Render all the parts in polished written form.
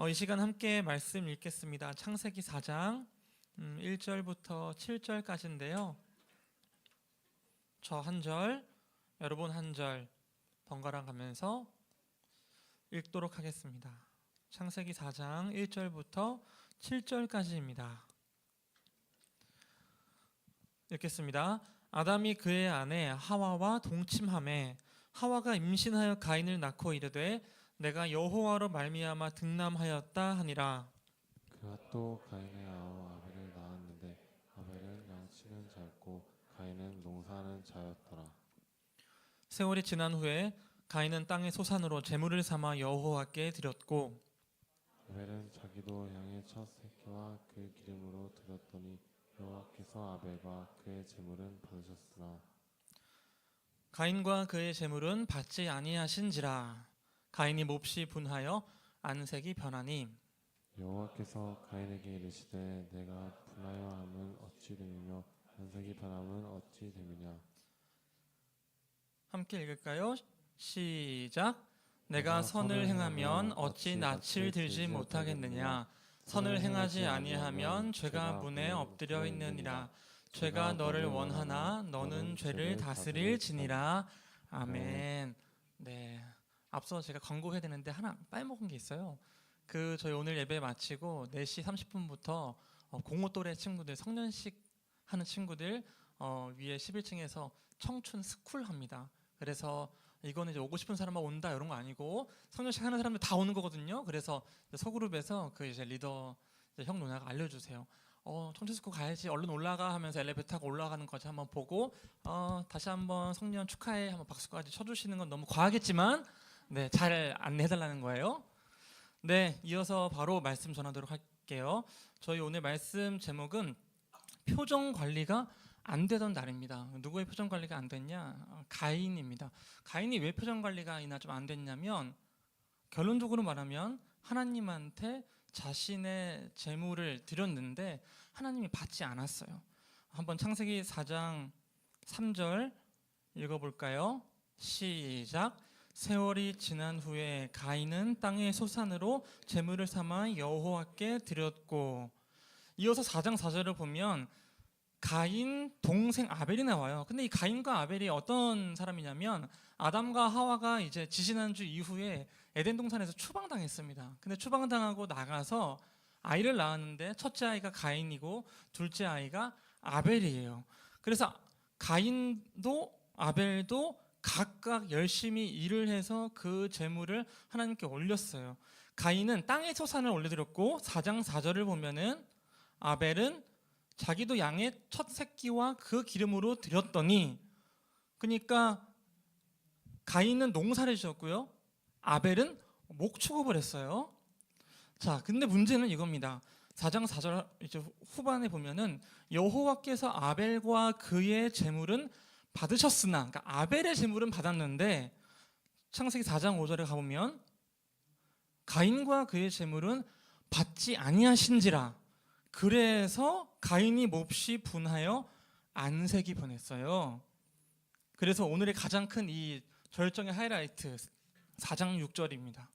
이 시간 함께 말씀 읽겠습니다. 창세기 4장 1절부터 7절까지인데요. 저 한 절, 여러분 한 절 번갈아 가면서 읽도록 하겠습니다. 창세기 4장 1절부터 7절까지입니다. 읽겠습니다. 아담이 그의 아내 하와와 동침하매 하와가 임신하여 가인을 낳고 이르되 내가 여호와로 말미암아 등남하였다 하니라. 그가 또 가인의 아우 아벨을 낳았는데 아벨은 양치는 자였고 가인은 농사하는 자였더라. 세월이 지난 후에 가인은 땅의 소산으로 제물을 삼아 여호와께 드렸고 아벨은 자기도 양의 첫 새끼와 그 기름으로 드렸더니 여호와께서 아벨과 그의 제물은 받으셨으나 가인과 그의 제물은 받지 아니하신지라. 가인이 몹시 분하여 안색이 변하니 여호와께서 가인에게 이르시되 내가 분하여 함은 어찌 됨이며 안색이 변함은 어찌 됨이냐. 함께 읽을까요? 시작. 내가 선을 행하면 어찌 낯을 들지 못하겠느냐. 선을 행하지 아니하면 죄가 문에 엎드려 있느니라. 죄가 너를 원하나 너는 죄를 다스릴지니라. 아멘. 네. 앞서 제가 광고해야 되는데 하나 빼먹은 게 있어요. 저희 오늘 예배 마치고 4시 30분부터 공호 또래 친구들, 성년식 하는 친구들 위에 11층에서 청춘 스쿨 합니다. 그래서 이거는 이제 오고 싶은 사람만 온다 이런 거 아니고 성년식 하는 사람들 다 오는 거거든요. 그래서 소그룹에서 이제 리더 형 누나가 알려주세요. 청춘 스쿨 가야지, 얼른 올라가 하면서 엘리베이터 타고 올라가는 거지 한번 보고 다시 한번 성년 축하해 한번 박수까지 쳐주시는 건 너무 과하겠지만 네, 잘 안내해달라는 거예요. 네, 이어서 바로 말씀 전하도록 할게요. 저희 오늘 말씀 제목은 표정 관리가 안 되던 날입니다. 누구의 표정 관리가 안 됐냐? 가인입니다. 가인이 왜 표정 관리가 좀 안 됐냐면 결론적으로 말하면 하나님한테 자신의 제물을 드렸는데 하나님이 받지 않았어요. 한번 창세기 4장 3절 읽어볼까요? 시작. 세월이 지난 후에 가인은 땅의 소산으로 제물을 삼아 여호와께 드렸고, 이어서 4장 4절을 보면 가인 동생 아벨이 나와요. 근데 이 가인과 아벨이 어떤 사람이냐면 아담과 하와가 이제 지지난주 이후에 에덴 동산에서 추방당했습니다. 근데 추방당하고 나가서 아이를 낳았는데 첫째 아이가 가인이고 둘째 아이가 아벨이에요. 그래서 가인도 아벨도 각각 열심히 일을 해서 그 제물을 하나님께 올렸어요. 가인은 땅의 소산을 올려드렸고 4장 4절을 보면은 아벨은 자기도 양의 첫 새끼와 그 기름으로 드렸더니, 그러니까 가인은 농사를 지었고요, 아벨은 목축업을 했어요. 자, 근데 문제는 이겁니다. 4장 4절 이제 후반에 보면은 여호와께서 아벨과 그의 제물은 받으셨으나, 그러니까 아벨의 제물은 받았는데 창세기 4장 5절에 가보면 가인과 그의 제물은 받지 아니하신지라. 그래서 가인이 몹시 분하여 안색이 변했어요. 그래서 오늘의 가장 큰 이 절정의 하이라이트 4장 6절입니다.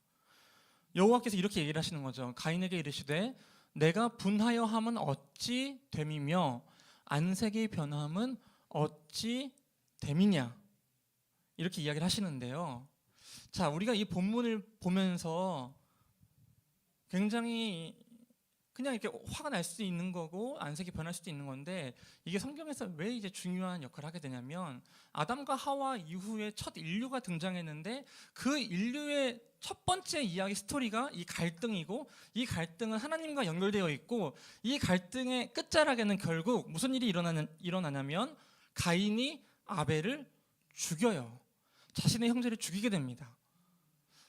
여호와께서 이렇게 얘기를 하시는 거죠. 가인에게 이르시되 내가 분하여 함은 어찌 됨이며 안색이 변함은 어찌 됨이냐, 이렇게 이야기를 하시는데요. 자, 우리가 이 본문을 보면서 굉장히 그냥 이렇게 화가 날 수도 있는 거고 안색이 변할 수도 있는 건데, 이게 성경에서 왜 이제 중요한 역할을 하게 되냐면 아담과 하와 이후에 첫 인류가 등장했는데 그 인류의 첫 번째 이야기 스토리가 이 갈등이고, 이 갈등은 하나님과 연결되어 있고, 이 갈등의 끝자락에는 결국 무슨 일이 일어나냐면 가인이 아벨을 죽여요. 자신의 형제를 죽이게 됩니다.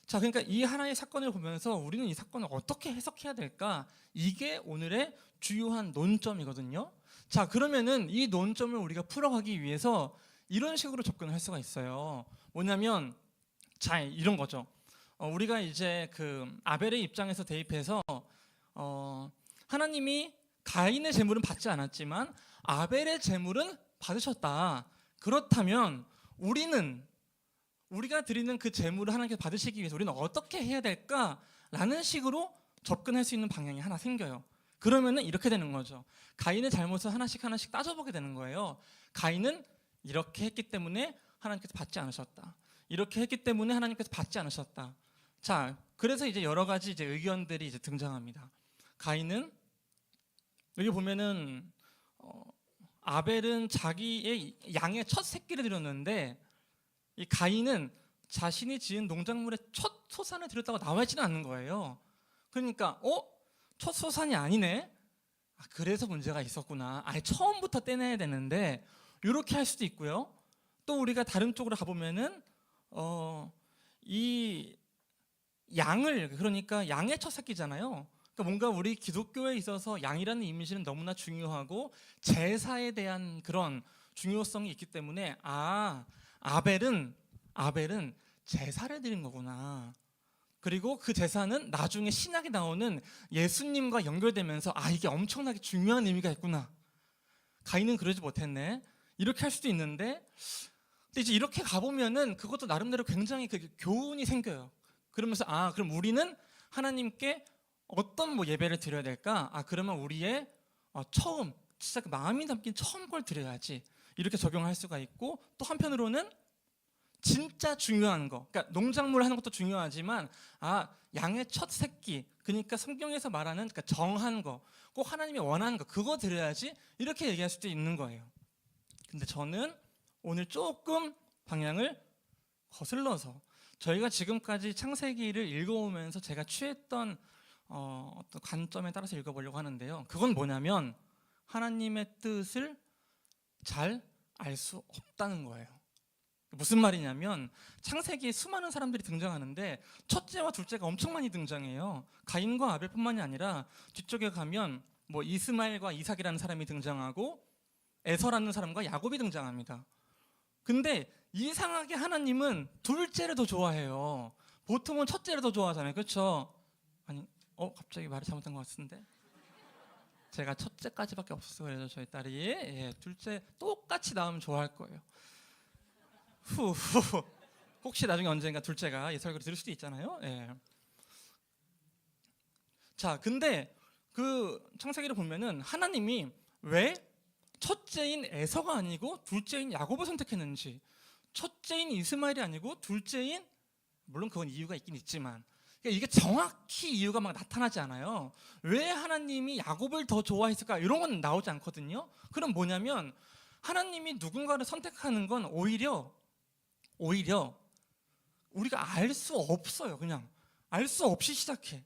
자, 그러니까 이 하나의 사건을 보면서 우리는 이 사건을 어떻게 해석해야 될까? 이게 오늘의 주요한 논점이거든요. 자, 그러면은 이 논점을 우리가 풀어가기 위해서 이런 식으로 접근할 수가 있어요. 뭐냐면, 자, 이런 거죠. 우리가 이제 아벨의 입장에서 대입해서 하나님이 가인의 제물은 받지 않았지만 아벨의 제물은 받으셨다. 그렇다면 우리가 드리는 그 제물을 하나님께 받으시기 위해서 우리는 어떻게 해야 될까라는 식으로 접근할 수 있는 방향이 하나 생겨요. 그러면은 이렇게 되는 거죠. 가인의 잘못을 하나씩 하나씩 따져보게 되는 거예요. 가인은 이렇게 했기 때문에 하나님께서 받지 않으셨다. 이렇게 했기 때문에 하나님께서 받지 않으셨다. 자, 그래서 이제 여러 가지 이제 의견들이 이제 등장합니다. 가인은 여기 보면은 아벨은 자기의 양의 첫 새끼를 드렸는데 이 가인은 자신이 지은 농작물의 첫 소산을 드렸다고 나와 있지는 않는 거예요. 그러니까 첫 소산이 아니네. 그래서 문제가 있었구나. 아예 처음부터 떼내야 되는데 이렇게 할 수도 있고요. 또 우리가 다른 쪽으로 가보면은 이 양을 그러니까 양의 첫 새끼잖아요. 그러니까 뭔가 우리 기독교에 있어서 양이라는 이미지는 너무나 중요하고 제사에 대한 그런 중요성이 있기 때문에 아벨은 제사를 드린 거구나. 그리고 그 제사는 나중에 신약에 나오는 예수님과 연결되면서 이게 엄청나게 중요한 의미가 있구나. 가인은 그러지 못했네. 이렇게 할 수도 있는데 근데 이제 이렇게 가보면은 그것도 나름대로 굉장히 그 교훈이 생겨요. 그러면서 그럼 우리는 하나님께 어떤 예배를 드려야 될까? 그러면 우리의 처음 진짜 그 마음이 담긴 처음 걸 드려야지. 이렇게 적용할 수가 있고 또 한편으로는 진짜 중요한 거, 그러니까 농작물 하는 것도 중요하지만 양의 첫 새끼, 그러니까 성경에서 말하는 그러니까 정한 거, 꼭 하나님이 원하는 거 그거 드려야지 이렇게 얘기할 수도 있는 거예요. 근데 저는 오늘 조금 방향을 거슬러서 저희가 지금까지 창세기를 읽어오면서 제가 취했던 어떤 관점에 따라서 읽어보려고 하는데요. 그건 뭐냐면 하나님의 뜻을 잘 알 수 없다는 거예요. 무슨 말이냐면 창세기에 수많은 사람들이 등장하는데 첫째와 둘째가 엄청 많이 등장해요. 가인과 아벨뿐만이 아니라 뒤쪽에 가면 이스마엘과 이삭이라는 사람이 등장하고 에서라는 사람과 야곱이 등장합니다. 근데 이상하게 하나님은 둘째를 더 좋아해요. 보통은 첫째를 더 좋아하잖아요. 그렇죠? 갑자기 말을 잘못한 것 같은데 제가 첫째까지밖에 없었어요. 그래서 저희 딸이 둘째 똑같이 나오면 좋아할 거예요. 혹시 나중에 언젠가 둘째가 이 설교를 들을 수도 있잖아요. 자, 근데 그 창세기를 보면은 하나님이 왜 첫째인 에서가 아니고 둘째인 야곱을 선택했는지, 첫째인 이스마엘이 아니고 둘째인, 물론 그건 이유가 있긴 있지만 이게 정확히 이유가 막 나타나지 않아요. 왜 하나님이 야곱을 더 좋아했을까? 이런 건 나오지 않거든요. 그럼 뭐냐면 하나님이 누군가를 선택하는 건 오히려 우리가 알 수 없어요. 그냥 알 수 없이 시작해.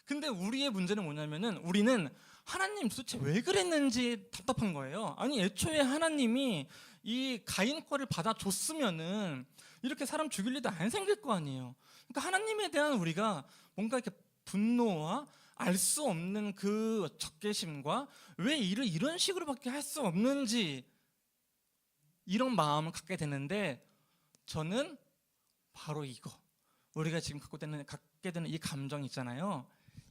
근데 우리의 문제는 뭐냐면은 우리는 하나님 도대체 왜 그랬는지 답답한 거예요. 아니 애초에 하나님이 이 가인 거를 받아줬으면은 이렇게 사람 죽일 일도 안 생길 거 아니에요. 그러니까 하나님에 대한 우리가 뭔가 이렇게 분노와 알 수 없는 그 적개심과 왜 일을 이런 식으로밖에 할 수 없는지 이런 마음을 갖게 되는데 저는 바로 이거 우리가 지금 갖게 되는 이 감정 있잖아요.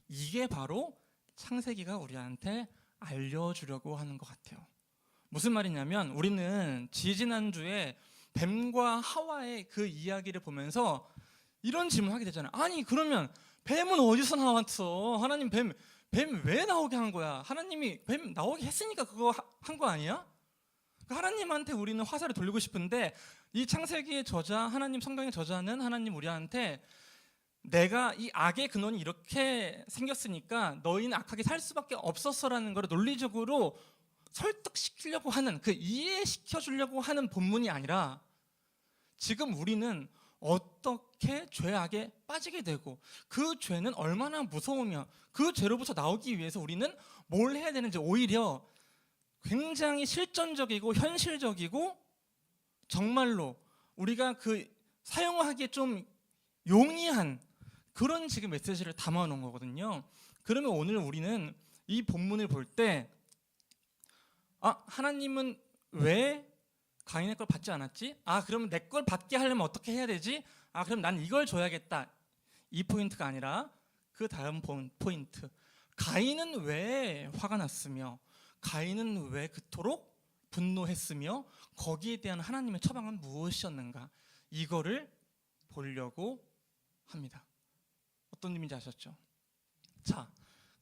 이게 바로 창세기가 우리한테 알려주려고 하는 것 같아요. 무슨 말이냐면 우리는 지지난주에 뱀과 하와의 그 이야기를 보면서 이런 질문을 하게 되잖아요. 아니 그러면 뱀은 어디서 나왔어? 하나님 뱀 왜 나오게 한 거야? 하나님이 뱀 나오게 했으니까 그거 한 거 아니야? 하나님한테 우리는 화살을 돌리고 싶은데 이 창세기의 저자, 하나님 성경의 저자는 하나님 우리한테 내가 이 악의 근원이 이렇게 생겼으니까 너희는 악하게 살 수밖에 없었어라는 걸 논리적으로 설득시키려고 하는, 그 이해시켜 주려고 하는 본문이 아니라 지금 우리는 어떻게 죄악에 빠지게 되고 그 죄는 얼마나 무서우며 그 죄로부터 나오기 위해서 우리는 뭘 해야 되는지 오히려 굉장히 실전적이고 현실적이고 정말로 우리가 그 사용하기에 좀 용이한 그런 지금 메시지를 담아 놓은 거거든요. 그러면 오늘 우리는 이 본문을 볼 때 하나님은 왜 가인의 걸 받지 않았지? 그러면 내 걸 받게 하려면 어떻게 해야 되지? 그럼 난 이걸 줘야겠다. 이 포인트가 아니라 그 다음 포인트. 가인은 왜 화가 났으며 가인은 왜 그토록 분노했으며 거기에 대한 하나님의 처방은 무엇이었는가? 이거를 보려고 합니다. 어떤 의미인지 아셨죠? 자,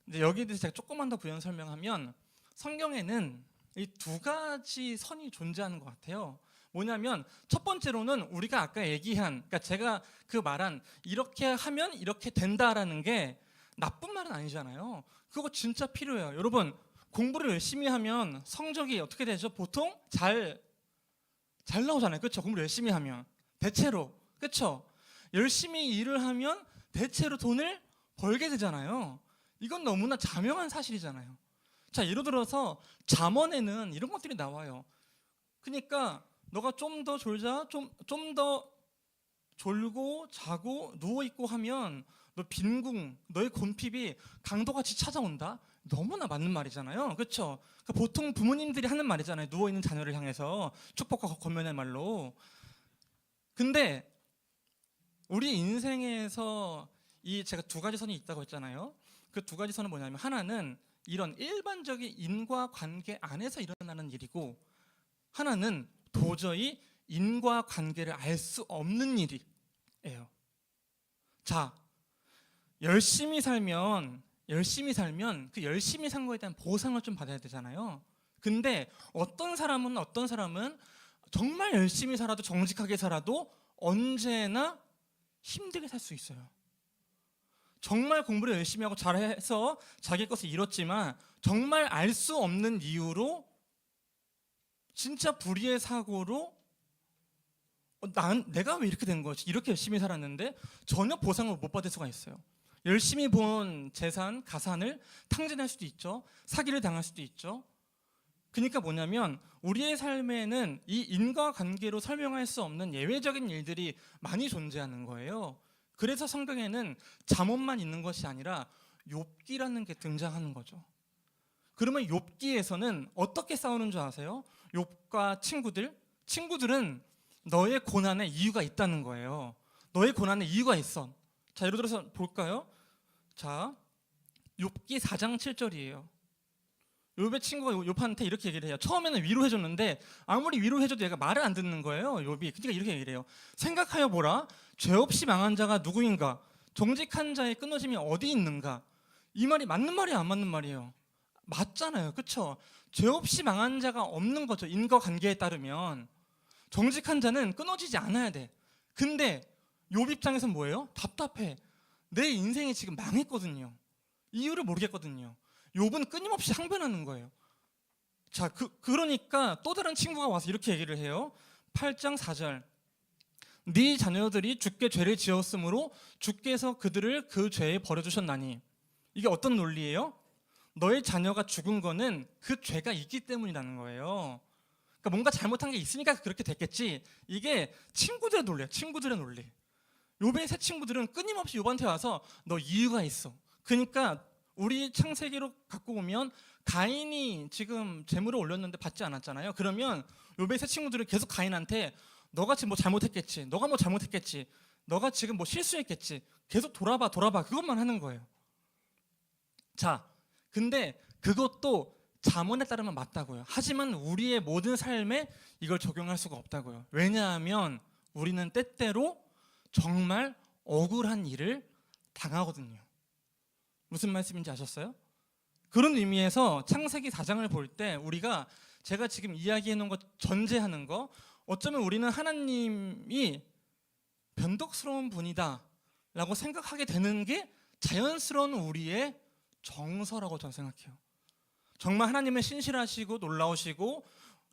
이제 여기에 대해서 제가 조금만 더 부연 설명하면 성경에는 이 두 가지 선이 존재하는 것 같아요. 뭐냐면 첫 번째로는 우리가 아까 얘기한, 그러니까 제가 그 말한 이렇게 하면 이렇게 된다라는 게 나쁜 말은 아니잖아요. 그거 진짜 필요해요. 여러분, 공부를 열심히 하면 성적이 어떻게 되죠? 보통 잘 나오잖아요. 그렇죠? 공부를 열심히 하면 대체로, 그렇죠? 열심히 일을 하면 대체로 돈을 벌게 되잖아요. 이건 너무나 자명한 사실이잖아요. 자, 예를 들어서 잠언에는 이런 것들이 나와요. 그러니까 너가 좀 더 졸자, 좀 더 졸고 자고 누워 있고 하면 너 빈궁, 너의 곤핍이 강도같이 찾아온다. 너무나 맞는 말이잖아요. 그렇죠? 그러니까 보통 부모님들이 하는 말이잖아요. 누워 있는 자녀를 향해서 축복과 권면의 말로. 근데 우리 인생에서 이 제가 두 가지 선이 있다고 했잖아요. 그 두 가지 선은 뭐냐면 하나는 이런 일반적인 인과관계 안에서 일어나는 일이고 하나는 도저히 인과관계를 알 수 없는 일이에요. 자, 열심히 살면 그 열심히 산 거에 대한 보상을 좀 받아야 되잖아요. 근데 어떤 사람은 정말 열심히 살아도 정직하게 살아도 언제나 힘들게 살 수 있어요. 정말 공부를 열심히 하고 잘해서 자기 것을 이뤘지만 정말 알 수 없는 이유로 진짜 불의의 사고로 내가 왜 이렇게 된 거지? 이렇게 열심히 살았는데 전혀 보상을 못 받을 수가 있어요. 열심히 본 재산, 가산을 탕진할 수도 있죠. 사기를 당할 수도 있죠. 그러니까 뭐냐면 우리의 삶에는 이 인과관계로 설명할 수 없는 예외적인 일들이 많이 존재하는 거예요. 그래서 성경에는 잠언만 있는 것이 아니라 욥기라는 게 등장하는 거죠. 그러면 욥기에서는 어떻게 싸우는 줄 아세요? 욥과 친구들은 너의 고난에 이유가 있다는 거예요. 너의 고난에 이유가 있어. 자, 예를 들어서 볼까요? 자, 욥기 4장 7절이에요. 욥의 친구가 욥한테 이렇게 얘기를 해요. 처음에는 위로해줬는데 아무리 위로해줘도 얘가 말을 안 듣는 거예요. 욥이. 그러니까 이렇게 얘기를 해요. 생각하여 보라. 죄 없이 망한 자가 누구인가? 정직한 자의 끊어짐이 어디 있는가? 이 말이 맞는 말이야, 안 맞는 말이에요? 맞잖아요. 그렇죠? 죄 없이 망한 자가 없는 거죠. 인과관계에 따르면. 정직한 자는 끊어지지 않아야 돼. 근데 욥 입장에서는 뭐예요? 답답해. 내 인생이 지금 망했거든요. 이유를 모르겠거든요. 욥은 끊임없이 항변하는 거예요. 자, 그러니까 또 다른 친구가 와서 이렇게 얘기를 해요. 8장 4절. 네 자녀들이 주께 죄를 지었으므로 주께서 그들을 그 죄에 버려주셨나니. 이게 어떤 논리예요? 너의 자녀가 죽은 거는 그 죄가 있기 때문이라는 거예요. 그러니까 뭔가 잘못한 게 있으니까 그렇게 됐겠지. 이게 친구들의 논리예요. 친구들의 논리. 욥의 세 친구들은 끊임없이 욥한테 와서 너 이유가 있어. 그러니까 우리 창세기로 갖고 오면 가인이 지금 재물을 올렸는데 받지 않았잖아요. 그러면 욥의 세 친구들은 계속 가인한테 너가 지금 뭐 잘못했겠지. 너가 뭐 잘못했겠지. 너가 지금 뭐 실수했겠지. 계속 돌아봐. 그것만 하는 거예요. 자, 근데 그것도 잠언에 따르면 맞다고요. 하지만 우리의 모든 삶에 이걸 적용할 수가 없다고요. 왜냐하면 우리는 때때로 정말 억울한 일을 당하거든요. 무슨 말씀인지 아셨어요? 그런 의미에서 창세기 4장을 볼 때 우리가 제가 지금 이야기해 놓은 것 전제하는 거 어쩌면 우리는 하나님이 변덕스러운 분이다 라고 생각하게 되는 게 자연스러운 우리의 정서라고 저는 생각해요. 정말 하나님은 신실하시고 놀라우시고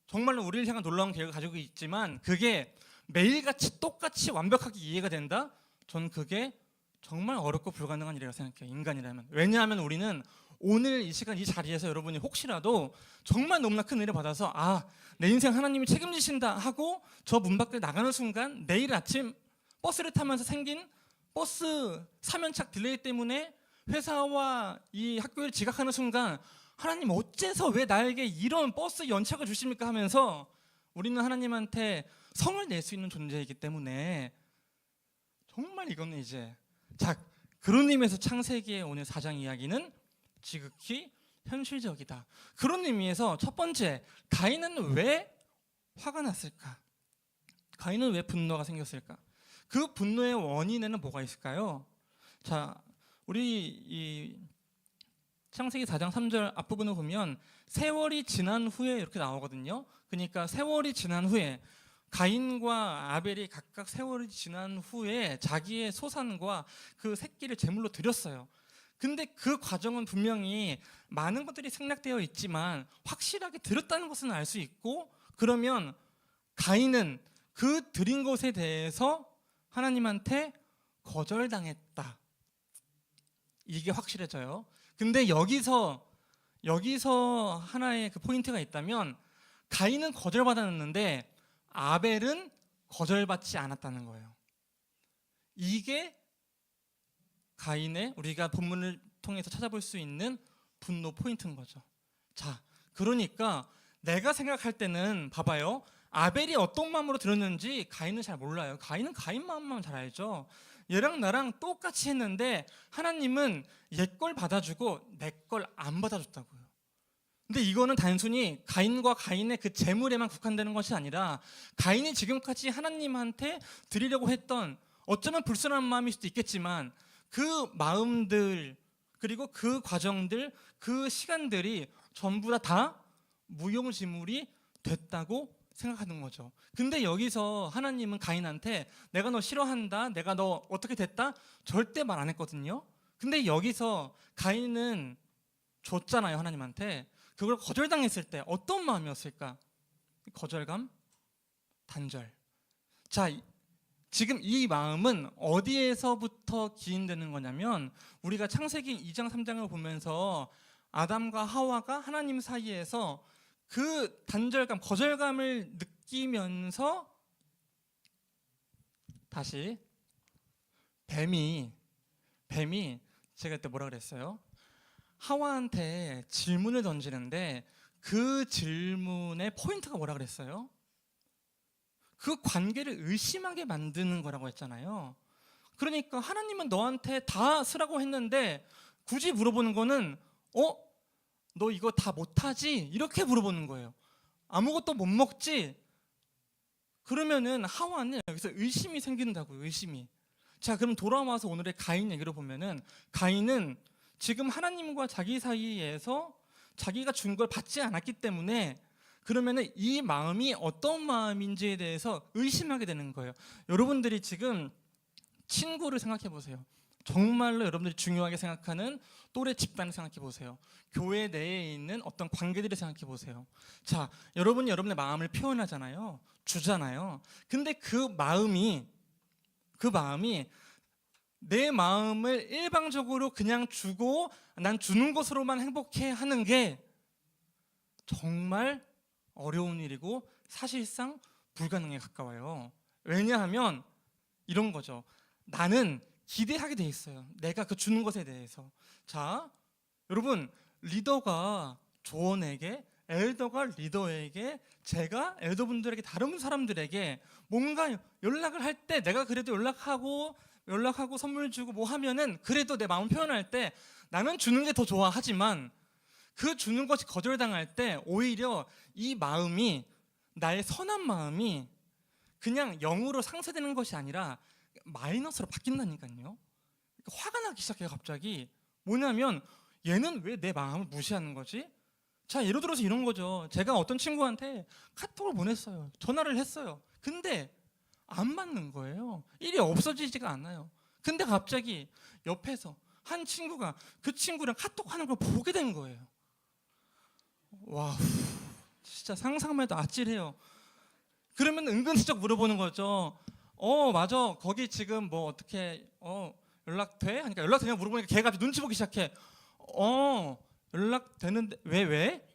정말로 우리를 향한 놀라운 계획을 가지고 있지만 그게 매일같이 똑같이 완벽하게 이해가 된다? 저는 그게 정말 어렵고 불가능한 일이라고 생각해요. 인간이라면. 왜냐하면 우리는 오늘 이 시간 이 자리에서 여러분이 혹시라도 정말 너무나 큰 은혜를 받아서 내 인생 하나님이 책임지신다 하고 저 문 밖을 나가는 순간 내일 아침 버스를 타면서 생긴 버스 3연착 딜레이 때문에 회사와 이 학교를 지각하는 순간 하나님 어째서 왜 나에게 이런 버스 연착을 주십니까 하면서 우리는 하나님한테 성을 낼 수 있는 존재이기 때문에 정말 이거는 이제 그런 의미에서 창세기의 오늘 4장 이야기는 지극히 현실적이다. 그런 의미에서 첫 번째, 가인은 왜 화가 났을까? 가인은 왜 분노가 생겼을까? 그 분노의 원인에는 뭐가 있을까요? 자, 우리 이 창세기 4장 3절 앞부분을 보면 세월이 지난 후에 이렇게 나오거든요. 그러니까 세월이 지난 후에 가인과 아벨이 각각 세월이 지난 후에 자기의 소산과 그 새끼를 제물로 드렸어요. 근데 그 과정은 분명히 많은 것들이 생략되어 있지만 확실하게 드렸다는 것은 알 수 있고, 그러면 가인은 그 드린 것에 대해서 하나님한테 거절당했다. 이게 확실해져요. 근데 여기서 하나의 그 포인트가 있다면, 가인은 거절받았는데 아벨은 거절받지 않았다는 거예요. 이게 가인의, 우리가 본문을 통해서 찾아볼 수 있는 분노 포인트인 거죠. 자, 그러니까 내가 생각할 때는 봐봐요. 아벨이 어떤 마음으로 들었는지 가인은 잘 몰라요. 가인은 가인 마음만 잘 알죠. 얘랑 나랑 똑같이 했는데 하나님은 얘 걸 받아주고 내 걸 안 받아줬다고요. 근데 이거는 단순히 가인과 가인의 그 재물에만 국한되는 것이 아니라, 가인이 지금까지 하나님한테 드리려고 했던, 어쩌면 불순한 마음일 수도 있겠지만 그 마음들, 그리고 그 과정들, 그 시간들이 전부 다 무용지물이 됐다고 생각하는 거죠. 근데 여기서 하나님은 가인한테 내가 너 싫어한다, 내가 너 어떻게 됐다, 절대 말 안 했거든요. 근데 여기서 가인은 줬잖아요, 하나님한테. 그걸 거절당했을 때 어떤 마음이었을까? 거절감, 단절. 자, 지금 이 마음은 어디에서부터 기인되는 거냐면, 우리가 창세기 2장 3장을 보면서 아담과 하와가 하나님 사이에서 그 단절감, 거절감을 느끼면서 다시 뱀이 제가 그때 뭐라 그랬어요? 하와한테 질문을 던지는데 그 질문의 포인트가 뭐라 그랬어요? 그 관계를 의심하게 만드는 거라고 했잖아요. 그러니까 하나님은 너한테 다 쓰라고 했는데 굳이 물어보는 거는 너 이거 다 못하지? 이렇게 물어보는 거예요. 아무것도 못 먹지? 그러면은 하와는 여기서 의심이 생긴다고요. 의심이. 자, 그럼 돌아와서 오늘의 가인 얘기로 보면은, 가인은 지금 하나님과 자기 사이에서 자기가 준 걸 받지 않았기 때문에, 그러면은 이 마음이 어떤 마음인지에 대해서 의심하게 되는 거예요. 여러분들이 지금 친구를 생각해 보세요. 정말로 여러분들이 중요하게 생각하는 또래 집단을 생각해 보세요. 교회 내에 있는 어떤 관계들을 생각해 보세요. 자, 여러분이 여러분의 마음을 표현하잖아요. 주잖아요. 근데 그 마음이 내 마음을 일방적으로 그냥 주고 난 주는 것으로만 행복해 하는 게 정말 어려운 일이고 사실상 불가능에 가까워요. 왜냐하면 이런 거죠. 나는 기대하게 돼 있어요. 내가 그 주는 것에 대해서. 자, 여러분, 리더가 조언에게, 엘더가 리더에게, 제가 엘더분들에게, 다른 사람들에게 뭔가 연락을 할 때 내가 그래도 연락하고 선물 주고 뭐 하면은 그래도 내 마음 표현할 때 나는 주는 게 더 좋아하지만, 그 주는 것이 거절당할 때 오히려 이 마음이, 나의 선한 마음이 그냥 0으로 상쇄되는 것이 아니라 마이너스로 바뀐다니까요. 화가 나기 시작해요. 갑자기. 뭐냐면 얘는 왜 내 마음을 무시하는 거지? 자, 예를 들어서 이런 거죠. 제가 어떤 친구한테 카톡을 보냈어요. 전화를 했어요. 근데 안 받는 거예요. 일이 없어지지가 않아요. 근데 갑자기 옆에서 한 친구가 그 친구랑 카톡하는 걸 보게 된 거예요. 와, 진짜 상상만 해도 아찔해요. 그러면 은근슬쩍 물어보는 거죠. 맞아, 거기 지금 뭐 어떻게 연락돼? 하니까 연락되냐고 물어보니까 걔가 갑자기 눈치 보기 시작해. 연락되는데 왜?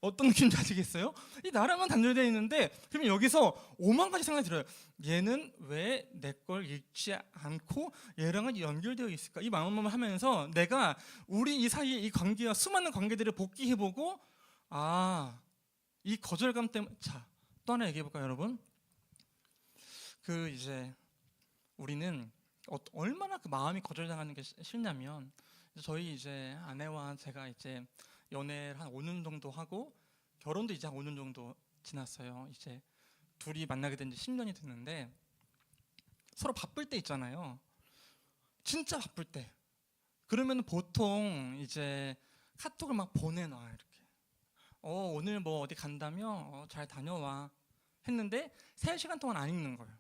어떤 느낌인지 아시겠어요? 이 나랑은 단절되어 있는데, 그러면 여기서 5만 가지 생각이 들어요. 얘는 왜 내 걸 읽지 않고 얘랑은 연결되어 있을까? 이 마음을 하면서 내가 우리 이 사이에 이 관계와 수많은 관계들을 복귀해보고, 이 거절감 때문에. 자, 또 하나 얘기해볼까요, 여러분? 이제 우리는 얼마나 그 마음이 거절당하는 게 싫냐면, 저희 이제 아내와 제가 이제 연애를 한 5년 정도 하고 결혼도 이제 한 5년 정도 지났어요. 이제 둘이 만나게 된 지 10년이 됐는데, 서로 바쁠 때 있잖아요. 진짜 바쁠 때. 그러면 보통 이제 카톡을 막 보내놔 이렇게. 오늘 뭐 어디 간다며? 잘 다녀와. 했는데 3시간 동안 안 읽는 거예요.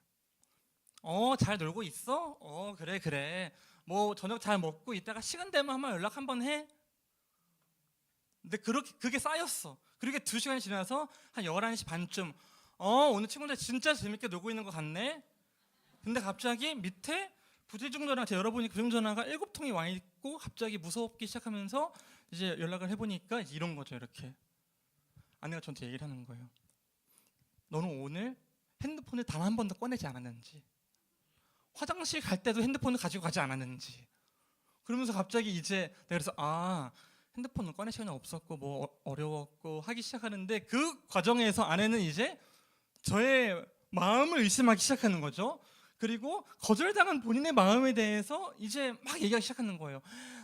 잘 놀고 있어? 그래 그래. 뭐 저녁 잘 먹고 이따가 시간 되면 한번 연락 한번 해. 근데 그게 쌓였어. 그렇게 2시간이 지나서 한 11시 반쯤 오늘 친구들 진짜 재밌게 놀고 있는 것 같네. 근데 갑자기 밑에 부재중 전화 제가 열어보니 부재중 전화가 7통이 와 있고 갑자기 무섭기 시작하면서 이제 연락을 해보니까 이런 거죠. 이렇게 아내가 저한테 얘기를 하는 거예요. 너는 오늘 핸드폰을 단 한 번도 꺼내지 않았는지, 화장실 갈 때도 핸드폰을 가지고 가지 않았는지. 그러면서 갑자기 이제 내가 그래서 핸드폰은 꺼낼 시간이 없었고 뭐 어려웠고 하기 시작하는데, 그 과정에서 아내는 이제 저의 마음을 의심하기 시작하는 거죠. 그리고 거절당한 본인의 마음에 대해서 이제 막 얘기하기 시작하는 거예요.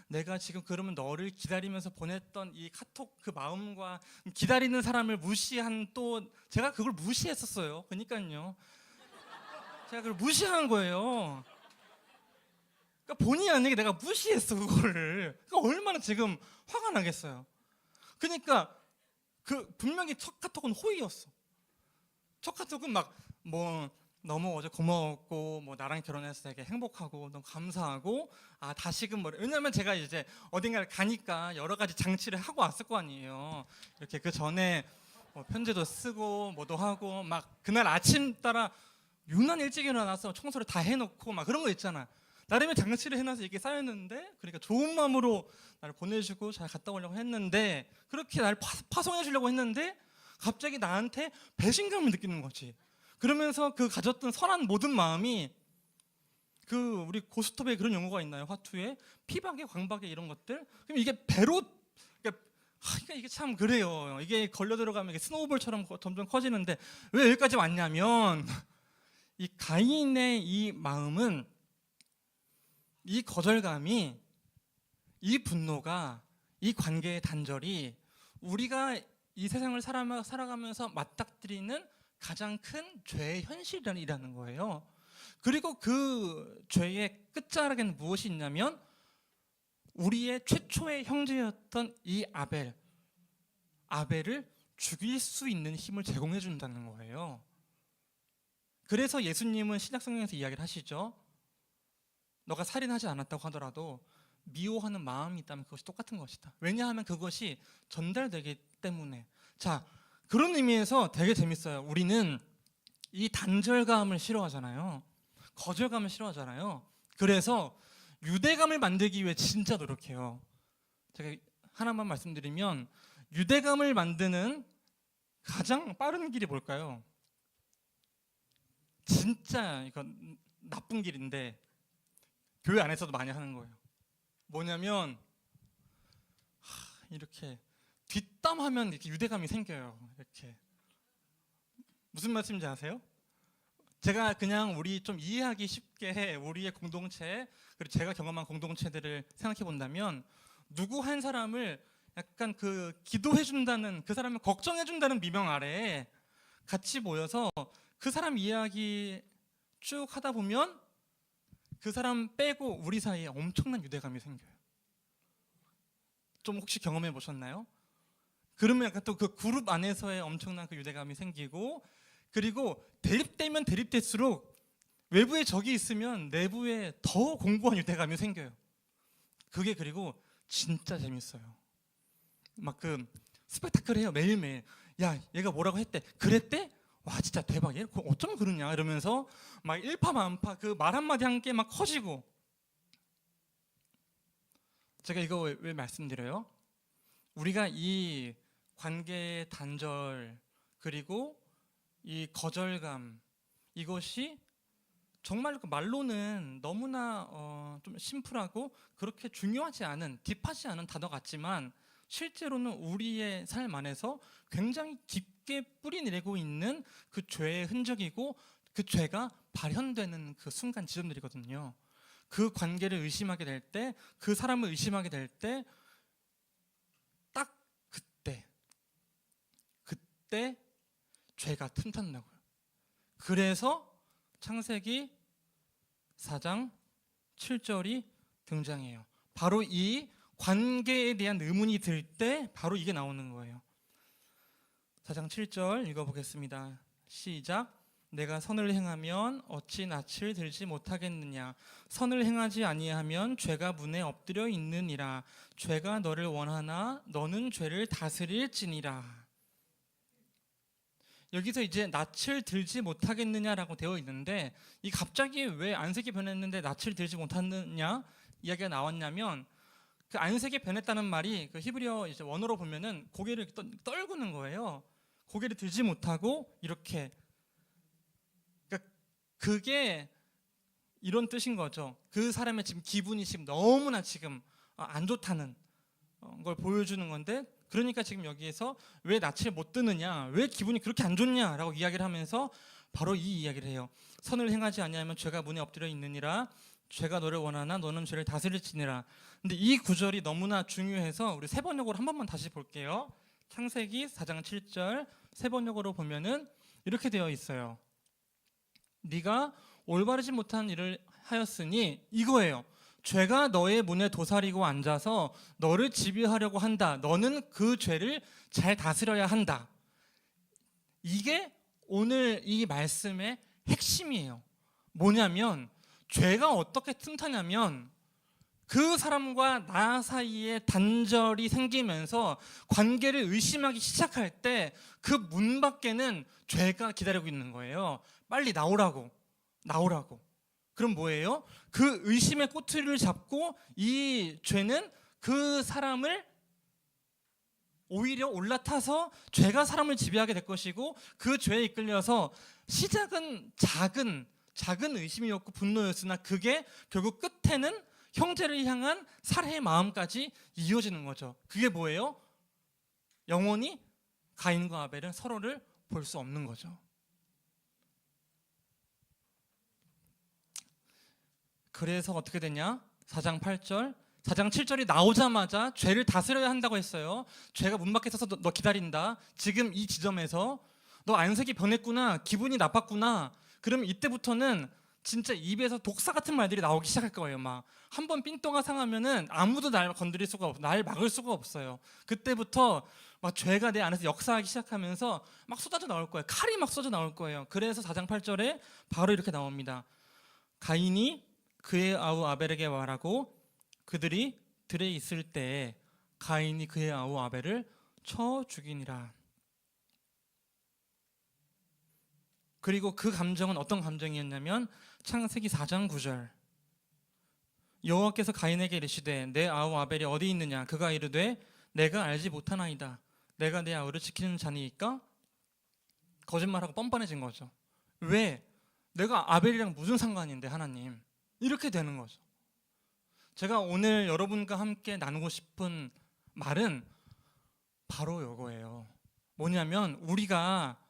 내가 지금 그러면 너를 기다리면서 보냈던 이 카톡 그 마음과 기다리는 사람을 무시한, 또 제가 그걸 무시했었어요. 그러니까요. 제가 그걸 무시한 거예요. 그러니까 본의 아니게 내가 무시했어 그거를. 그러니까 얼마나 지금 화가 나겠어요. 그러니까 그 분명히 첫 카톡은 호의였어. 첫 카톡은 막 뭐 너무 어제 고마웠고 뭐 나랑 결혼해서 되게 행복하고 너무 감사하고 다시금 뭐, 왜냐면 제가 이제 어딘가를 가니까 여러 가지 장치를 하고 왔을 거 아니에요. 이렇게 그 전에 뭐 편지도 쓰고 뭐도 하고 막 그날 아침 따라 유난 일찍 일어나서 청소를 다 해놓고 막 그런 거 있잖아. 나름의 장치를 해놔서 이게 쌓였는데, 그러니까 좋은 마음으로 나를 보내주고 잘 갔다 오려고 했는데, 그렇게 나를 파송해 주려고 했는데 갑자기 나한테 배신감을 느끼는 거지. 그러면서 그 가졌던 선한 모든 마음이, 그 우리 고스톱에 그런 용어가 있나요? 화투에 피박에 광박에 이런 것들. 그럼 이게 배로, 그러니까 이게 참 그래요. 이게 걸려 들어가면 이게 스노우볼처럼 점점 커지는데, 왜 여기까지 왔냐면 이 가인의 이 마음은, 이 거절감이, 이 분노가, 이 관계의 단절이 우리가 이 세상을 살아가면서 맞닥뜨리는 가장 큰 죄의 현실이라는 거예요. 그리고 그 죄의 끝자락에는 무엇이 있냐면, 우리의 최초의 형제였던 이 아벨을 죽일 수 있는 힘을 제공해 준다는 거예요. 그래서 예수님은 신약성경에서 이야기를 하시죠. 너가 살인하지 않았다고 하더라도 미워하는 마음이 있다면 그것이 똑같은 것이다. 왜냐하면 그것이 전달되기 때문에. 자, 그런 의미에서 되게 재밌어요. 우리는 이 단절감을 싫어하잖아요. 거절감을 싫어하잖아요. 그래서 유대감을 만들기 위해 진짜 노력해요. 제가 하나만 말씀드리면, 유대감을 만드는 가장 빠른 길이 뭘까요? 진짜 이건 나쁜 길인데 교회 안에서도 많이 하는 거예요. 뭐냐면 이렇게 뒷담하면 이렇게 유대감이 생겨요. 이렇게. 무슨 말씀인지 아세요? 제가 그냥 우리 좀 이해하기 쉽게 우리의 공동체, 그리고 제가 경험한 공동체들을 생각해 본다면, 누구 한 사람을 약간 그 기도해 준다는, 그 사람을 걱정해 준다는 미명 아래에 같이 모여서 그 사람 이야기 쭉 하다 보면 그 사람 빼고 우리 사이에 엄청난 유대감이 생겨요. 좀 혹시 경험해 보셨나요? 그러면 약간 또 그 그룹 안에서의 엄청난 그 유대감이 생기고, 그리고 대립되면 대립될수록 외부에 적이 있으면 내부에 더 공고한 유대감이 생겨요. 그게 그리고 진짜 재밌어요. 막 그 스펙타클해요. 매일매일. 야, 얘가 뭐라고 했대. 그랬대? 와, 진짜 대박. 얘 어쩜 그러냐 이러면서 막 일파만파 그 말 한마디 한 게 막 커지고. 제가 이거 왜 말씀드려요? 우리가 이 관계의 단절, 그리고 이 거절감, 이것이 정말 그 말로는 너무나 좀 심플하고 그렇게 중요하지 않은, 딥하지 않은 단어 같지만, 실제로는 우리의 삶 안에서 굉장히 깊게 뿌리내리고 있는 그 죄의 흔적이고, 그 죄가 발현되는 그 순간 지점들이거든요. 그 관계를 의심하게 될 때, 그 사람을 의심하게 될 때, 딱 그때 죄가 틈탄다고요. 그래서 창세기 4장 7절이 등장해요. 바로 이 관계에 대한 의문이 들 때 바로 이게 나오는 거예요. 4장 7절 읽어보겠습니다. 시작. 내가 선을 행하면 어찌 낯을 들지 못하겠느냐. 선을 행하지 아니하면 죄가 문에 엎드려 있느니라. 죄가 너를 원하나 너는 죄를 다스릴지니라. 여기서 이제 낯을 들지 못하겠느냐라고 되어 있는데, 이 갑자기 왜 안색이 변했는데 낯을 들지 못하느냐 이야기가 나왔냐면, 그 안색이 변했다는 말이 그 히브리어 이제 원어로 보면은 고개를 떨구는 거예요. 고개를 들지 못하고 이렇게, 그러니까 그게 이런 뜻인 거죠. 그 사람의 지금 기분이 지금 너무나 지금 안 좋다는 걸 보여주는 건데, 그러니까 지금 여기에서 왜 낯을 못 드느냐, 왜 기분이 그렇게 안 좋냐라고 이야기를 하면서 바로 이 이야기를 해요. 선을 행하지 아니하면 죄가 문에 엎드려 있느니라. 죄가 너를 원하나 너는 죄를 다스릴지니라. 근데 이 구절이 너무나 중요해서 우리 세 번역으로 한 번만 다시 볼게요. 창세기 4장 7절 세 번역으로 보면은 이렇게 되어 있어요. 네가 올바르지 못한 일을 하였으니, 이거예요. 죄가 너의 문에 도사리고 앉아서 너를 지배하려고 한다. 너는 그 죄를 잘 다스려야 한다. 이게 오늘 이 말씀의 핵심이에요. 뭐냐면, 죄가 어떻게 틈타냐면 그 사람과 나 사이에 단절이 생기면서 관계를 의심하기 시작할 때 그 문 밖에는 죄가 기다리고 있는 거예요. 빨리 나오라고. 그럼 뭐예요? 그 의심의 꼬투리를 잡고 이 죄는 그 사람을 오히려 올라타서 죄가 사람을 지배하게 될 것이고, 그 죄에 이끌려서 시작은 작은 의심이었고 분노였으나 그게 결국 끝에는 형제를 향한 살해의 마음까지 이어지는 거죠. 그게 뭐예요? 영원히 가인과 아벨은 서로를 볼 수 없는 거죠. 그래서 어떻게 되냐? 4장 8절 4장 7절이 나오자마자 죄를 다스려야 한다고 했어요. 죄가 문 밖에 서서 너 기다린다. 지금 이 지점에서 너 안색이 변했구나, 기분이 나빴구나. 그럼 이때부터는 진짜 입에서 독사 같은 말들이 나오기 시작할 거예요. 막 한 번 삔또가 상하면은 아무도 날 건드릴 수가 없어, 날 막을 수가 없어요. 그때부터 막 죄가 내 안에서 역사하기 시작하면서 막 쏟아져 나올 거예요. 칼이 막 쏟아져 나올 거예요. 그래서 4장 8절에 바로 이렇게 나옵니다. 가인이 그의 아우 아벨에게 말하고 그들이 들에 있을 때에 가인이 그의 아우 아벨을 쳐 죽이니라. 그리고 그 감정은 어떤 감정이었냐면 창세기 4장 9절 여호와께서 가인에게 이르시되 내 아우 아벨이 어디 있느냐. 그가 이르되 내가 알지 못하나이다. 내가 내 아우를 지키는 자니이까. 거짓말하고 뻔뻔해진 거죠. 왜? 내가 아벨이랑 무슨 상관인데 하나님. 이렇게 되는 거죠. 제가 오늘 여러분과 함께 나누고 싶은 말은 바로 이거예요. 뭐냐면 우리가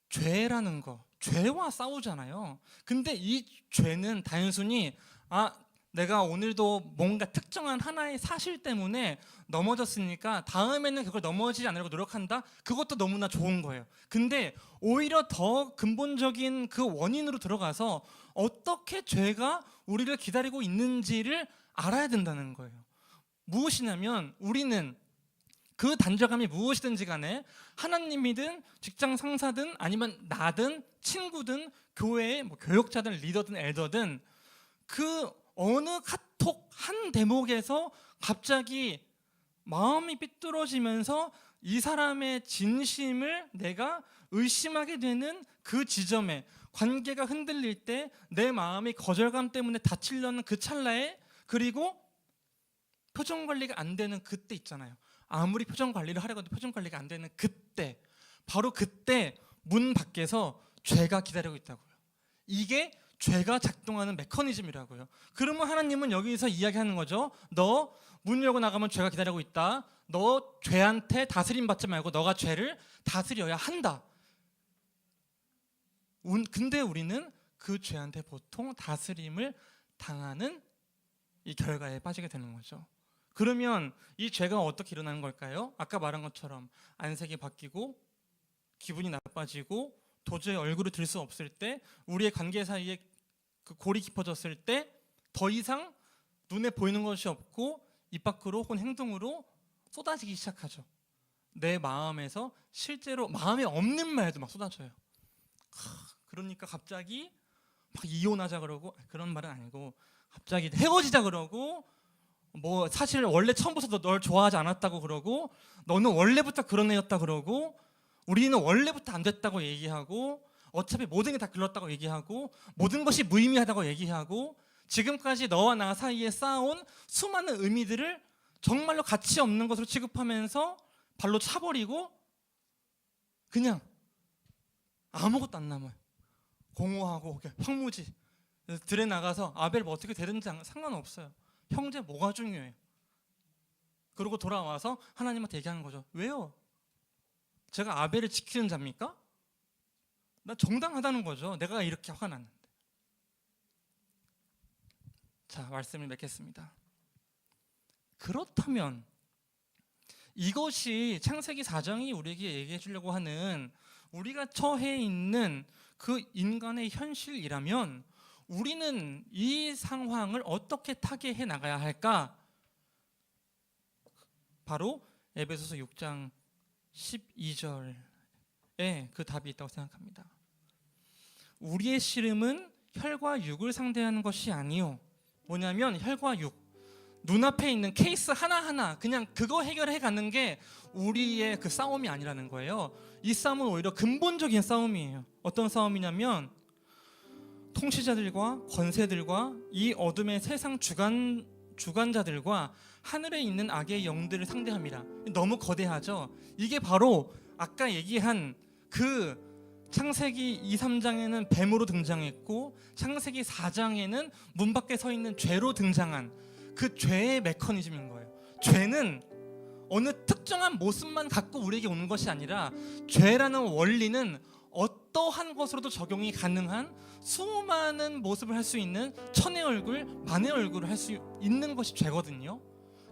죄라는 거, 죄와 싸우잖아요. 근데 이 죄는 단순히 내가 오늘도 뭔가 특정한 하나의 사실 때문에 넘어졌으니까 다음에는 그걸 넘어지지 않으려고 노력한다? 그것도 너무나 좋은 거예요. 근데 오히려 더 근본적인 그 원인으로 들어가서 어떻게 죄가 우리를 기다리고 있는지를 알아야 된다는 거예요. 무엇이냐면 우리는 그 단절감이 무엇이든지 간에 하나님이든 직장 상사든 아니면 나든 친구든 교회의 교역자든 리더든 엘더든 그 어느 카톡 한 대목에서 갑자기 마음이 삐뚤어지면서 이 사람의 진심을 내가 의심하게 되는 그 지점에 관계가 흔들릴 때 내 마음이 거절감 때문에 다치려는 그 찰나에, 그리고 표정 관리가 안 되는 그때 있잖아요. 아무리 표정 관리를 하려고 해도 표정 관리가 안 되는 그때, 바로 그때 문 밖에서 죄가 기다리고 있다고요. 이게 죄가 작동하는 메커니즘이라고요. 그러면 하나님은 여기서 이야기하는 거죠. 너 문 열고 나가면 죄가 기다리고 있다. 너 죄한테 다스림 받지 말고 너가 죄를 다스려야 한다. 근데 우리는 그 죄한테 보통 다스림을 당하는 이 결과에 빠지게 되는 거죠. 그러면 이 죄가 어떻게 일어나는 걸까요? 아까 말한 것처럼 안색이 바뀌고 기분이 나빠지고 도저히 얼굴을 들 수 없을 때, 우리의 관계 사이에 그 골이 깊어졌을 때 더 이상 눈에 보이는 것이 없고 입 밖으로 혹은 행동으로 쏟아지기 시작하죠. 내 마음에서 실제로 마음에 없는 말도 막 쏟아져요. 그러니까 갑자기 막 이혼하자 그러고, 그런 말은 아니고 갑자기 헤어지자 그러고, 뭐 사실 원래 처음부터 널 좋아하지 않았다고 그러고, 너는 원래부터 그런 애였다 그러고, 우리는 원래부터 안 됐다고 얘기하고, 어차피 모든 게 다 글렀다고 얘기하고, 모든 것이 무의미하다고 얘기하고, 지금까지 너와 나 사이에 쌓아온 수많은 의미들을 정말로 가치 없는 것으로 취급하면서 발로 차버리고 그냥 아무것도 안 남아요. 공허하고 황무지. 들에 나가서 아벨 뭐 어떻게 되든지 상관없어요. 형제 뭐가 중요해요. 그러고 돌아와서 하나님한테 얘기하는 거죠. 왜요? 제가 아벨을 지키는 자입니까? 나 정당하다는 거죠. 내가 이렇게 화가 났는데. 자, 말씀을 맺겠습니다. 그렇다면 이것이 창세기 4장이 우리에게 얘기해 주려고 하는 우리가 처해 있는 그 인간의 현실이라면 우리는 이 상황을 어떻게 타개해 나가야 할까? 바로 에베소서 6장 12절에 그 답이 있다고 생각합니다. 우리의 씨름은 혈과 육을 상대하는 것이 아니요. 뭐냐면 혈과 육, 눈앞에 있는 케이스 하나하나 그냥 그거 해결해 가는 게 우리의 그 싸움이 아니라는 거예요. 이 싸움은 오히려 근본적인 싸움이에요. 어떤 싸움이냐면 통치자들과 권세들과 이 어둠의 세상 주관자들과 하늘에 있는 악의 영들을 상대합니다. 너무 거대하죠. 이게 바로 아까 얘기한 그 창세기 2, 3장에는 뱀으로 등장했고 창세기 4장에는 문 밖에 서 있는 죄로 등장한 그 죄의 메커니즘인 거예요. 죄는 어느 특정한 모습만 갖고 우리에게 오는 것이 아니라 죄라는 원리는 어떠한 것으로도 적용이 가능한 수많은 모습을 할 수 있는 천의 얼굴, 만의 얼굴을 할 수 있는 것이 죄거든요.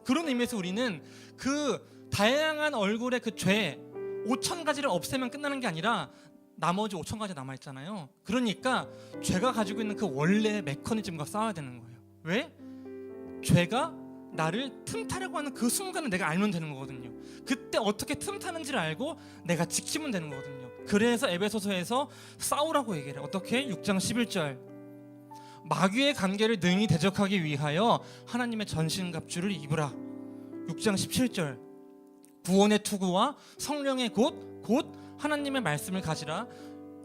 그런 의미에서 우리는 그 다양한 얼굴의 그 죄 5,000가지를 없애면 끝나는 게 아니라 나머지 5,000가지 남아있잖아요. 그러니까 죄가 가지고 있는 그 원래의 메커니즘과 싸워야 되는 거예요. 왜? 죄가 나를 틈타려고 하는 그 순간을 내가 알면 되는 거거든요. 그때 어떻게 틈타는지를 알고 내가 지키면 되는 거거든요. 그래서 에베소서에서 싸우라고 얘기를 해요. 어떻게? 6장 11절 마귀의 관계를 능히 대적하기 위하여 하나님의 전신갑주를 입으라. 6장 17절 구원의 투구와 성령의 곧 하나님의 말씀을 가지라.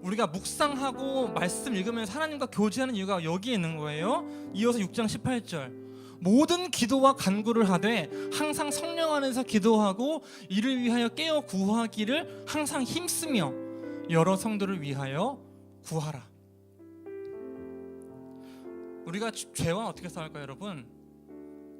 우리가 묵상하고 말씀 읽으면서 하나님과 교제하는 이유가 여기에 있는 거예요. 이어서 6장 18절 모든 기도와 간구를 하되 항상 성령 안에서 기도하고 이를 위하여 깨어 구하기를 항상 힘쓰며 여러 성도를 위하여 구하라. 우리가 죄와 어떻게 싸울까요, 여러분?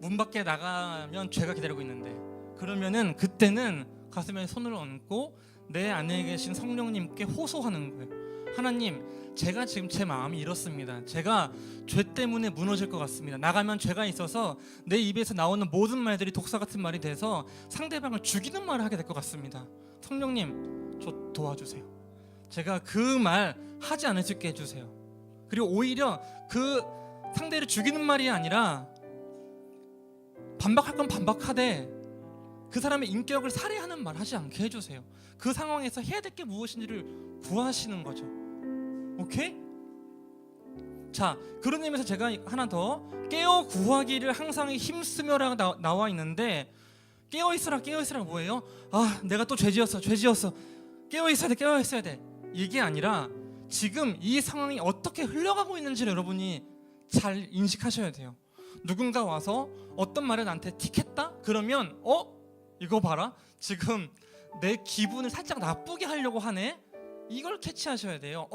문 밖에 나가면 죄가 기다리고 있는데 그러면은 그때는 가슴에 손을 얹고 내 안에 계신 성령님께 호소하는 거예요. 하나님, 제가 지금 제 마음이 이렇습니다. 제가 죄 때문에 무너질 것 같습니다. 나가면 죄가 있어서 내 입에서 나오는 모든 말들이 독사 같은 말이 돼서 상대방을 죽이는 말을 하게 될 것 같습니다. 성령님, 저 도와주세요. 제가 그 말 하지 않을 수 있게 해주세요. 그리고 오히려 그 상대를 죽이는 말이 아니라 반박할 건 반박하되 그 사람의 인격을 살해하는 말 하지 않게 해주세요. 그 상황에서 해야 될 게 무엇인지를 구하시는 거죠. 오케이? 자, 그런 의미에서 제가 하나 더 깨어 구하기를 항상 힘쓰며라고 나와 있는데 깨어있으라 뭐예요? 아, 내가 또 죄 지었어. 깨어있어야 돼. 이게 아니라 지금 이 상황이 어떻게 흘러가고 있는지를 여러분이 잘 인식하셔야 돼요. 누군가 와서 어떤 말을 나한테 틱했다? 그러면 이거 봐라, 지금 내 기분을 살짝 나쁘게 하려고 하네. 이걸 캐치하셔야 돼요.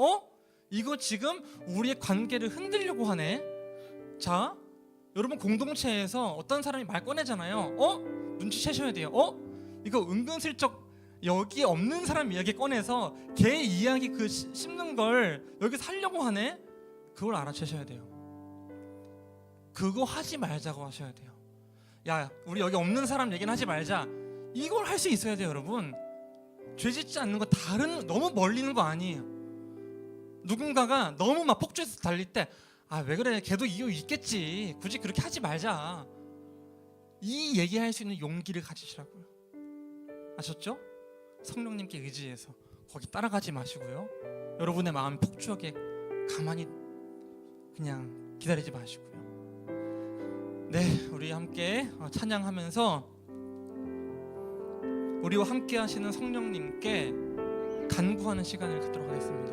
이거 지금 우리의 관계를 흔들려고 하네. 자, 여러분 공동체에서 어떤 사람이 말 꺼내잖아요. 눈치채셔야 돼요. 이거 은근슬쩍 여기 없는 사람 이야기 꺼내서 걔 이야기 그 씹는 걸 여기서 하려고 하네. 그걸 알아채셔야 돼요. 그거 하지 말자고 하셔야 돼요. 야, 우리 여기 없는 사람 얘기는 하지 말자. 이걸 할 수 있어야 돼요, 여러분. 죄 짓지 않는 거 너무 멀리 있는 거 아니에요. 누군가가 너무 막 폭주해서 달릴 때 아, 왜 그래? 걔도 이유 있겠지. 굳이 그렇게 하지 말자. 이 얘기할 수 있는 용기를 가지시라고요. 아셨죠? 성령님께 의지해서 거기 따라가지 마시고요. 여러분의 마음이 폭주하게 가만히 그냥 기다리지 마시고요. 네, 우리 함께 찬양하면서 우리와 함께 하시는 성령님께 간구하는 시간을 갖도록 하겠습니다.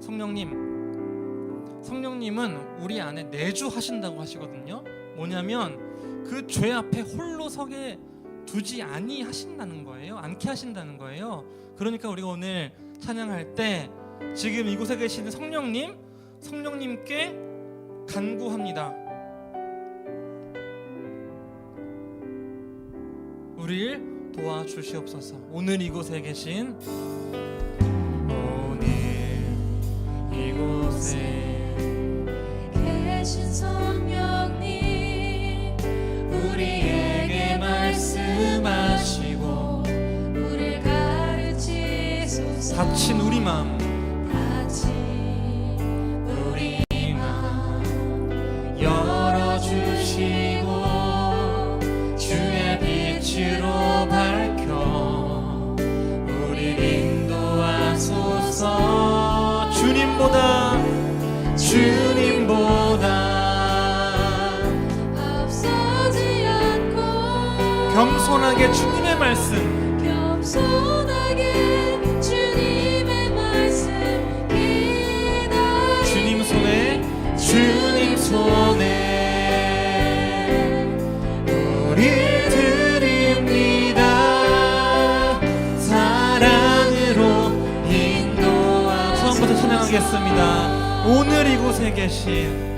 성령님은 우리 안에 내주하신다고 하시거든요. 뭐냐면 그 죄 앞에 홀로 서게 두지 않게 하신다는 거예요. 그러니까 우리가 오늘 찬양할 때 지금 이곳에 계시는 성령님께 간구합니다. 우리를 도와주시옵소서. 오늘 이곳에 계신 성령님 우리에게 말씀하시고 우리를 가르치소서. 다친 우리 마음 열어주시고 주의 빛으로 밝혀 우리를 인도하소서. 주님보다 앞서지 않고 겸손하게 주님의 말씀 기다리 주님 손에 우리 드립니다. 사랑으로 인도하소서. 처음부터 찬양하겠습니다. 오늘 이곳에 계신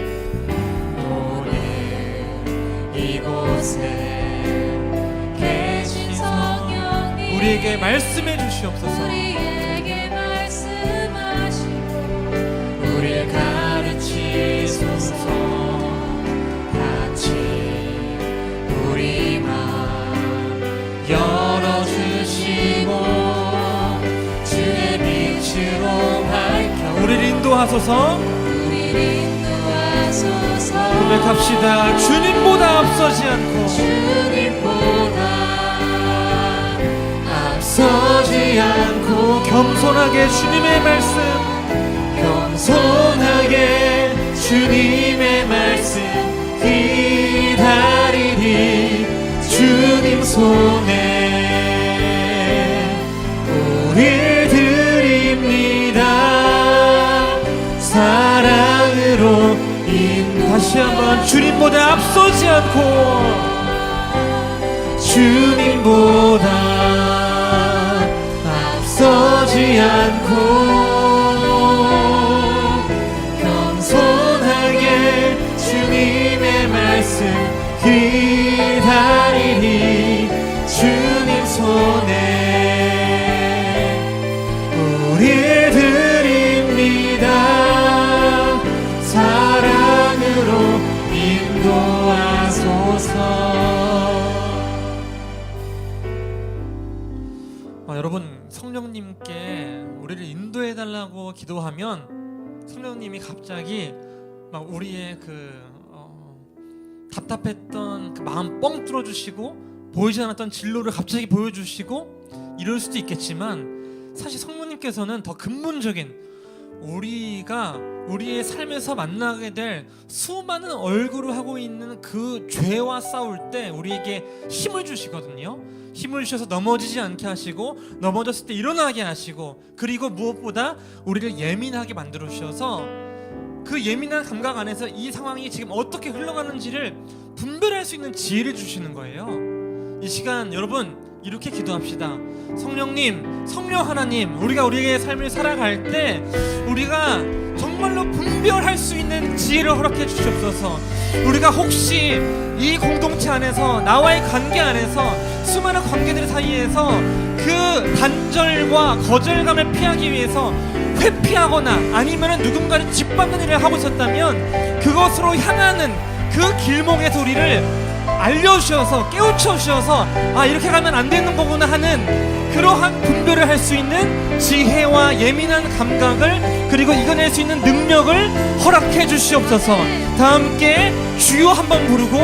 성령님 우리에게 말씀해 주시옵소서. 우리에게 말씀하시고 우리를 가르치소서. 같이 우리 마음 열어주시고 주의 빛으로 밝혀 우리를 인도하소서. 고백합시다. 주님보다 앞서지 않고 겸손하게 주님의 말씀 기다리리. 주님 손에 우릴 드립니다. 사랑으로 다시 한번 주님보다 앞서지 않고 겸손하게 주님의 말씀 기다리니 주님 손에 우릴 드립니다. 사랑으로 인도하소서. 여러분, 성령님께 우리를 인도해달라고 기도하면 성령님이 갑자기 막 우리의 답답했던 그 마음 뻥 뚫어주시고 보이지 않았던 진로를 갑자기 보여주시고 이럴 수도 있겠지만, 사실 성령님께서는 더 근본적인 우리가 우리의 삶에서 만나게 될 수많은 얼굴을 하고 있는 그 죄와 싸울 때 우리에게 힘을 주시거든요. 힘을 주셔서 넘어지지 않게 하시고, 넘어졌을 때 일어나게 하시고, 그리고 무엇보다 우리를 예민하게 만들어 주셔서 그 예민한 감각 안에서 이 상황이 지금 어떻게 흘러가는지를 분별할 수 있는 지혜를 주시는 거예요. 이 시간 여러분 이렇게 기도합시다. 성령님, 성령 하나님, 우리가 우리의 삶을 살아갈 때 우리가 정말로 분별할 수 있는 지혜를 허락해 주시옵소서. 우리가 혹시 이 공동체 안에서, 나와의 관계 안에서, 수많은 관계들 사이에서 그 단절과 거절감을 피하기 위해서 회피하거나 아니면 누군가를 짓밟는 일을 하고 있었다면, 그것으로 향하는 그 길목에서 우리를 알려주셔서 깨우쳐 주셔서 아 이렇게 가면 안 되는 거구나 하는 그러한 분별을 할 수 있는 지혜와 예민한 감각을 그리고 이겨낼 수 있는 능력을 허락해 주시옵소서. 다 함께 주여 한번 부르고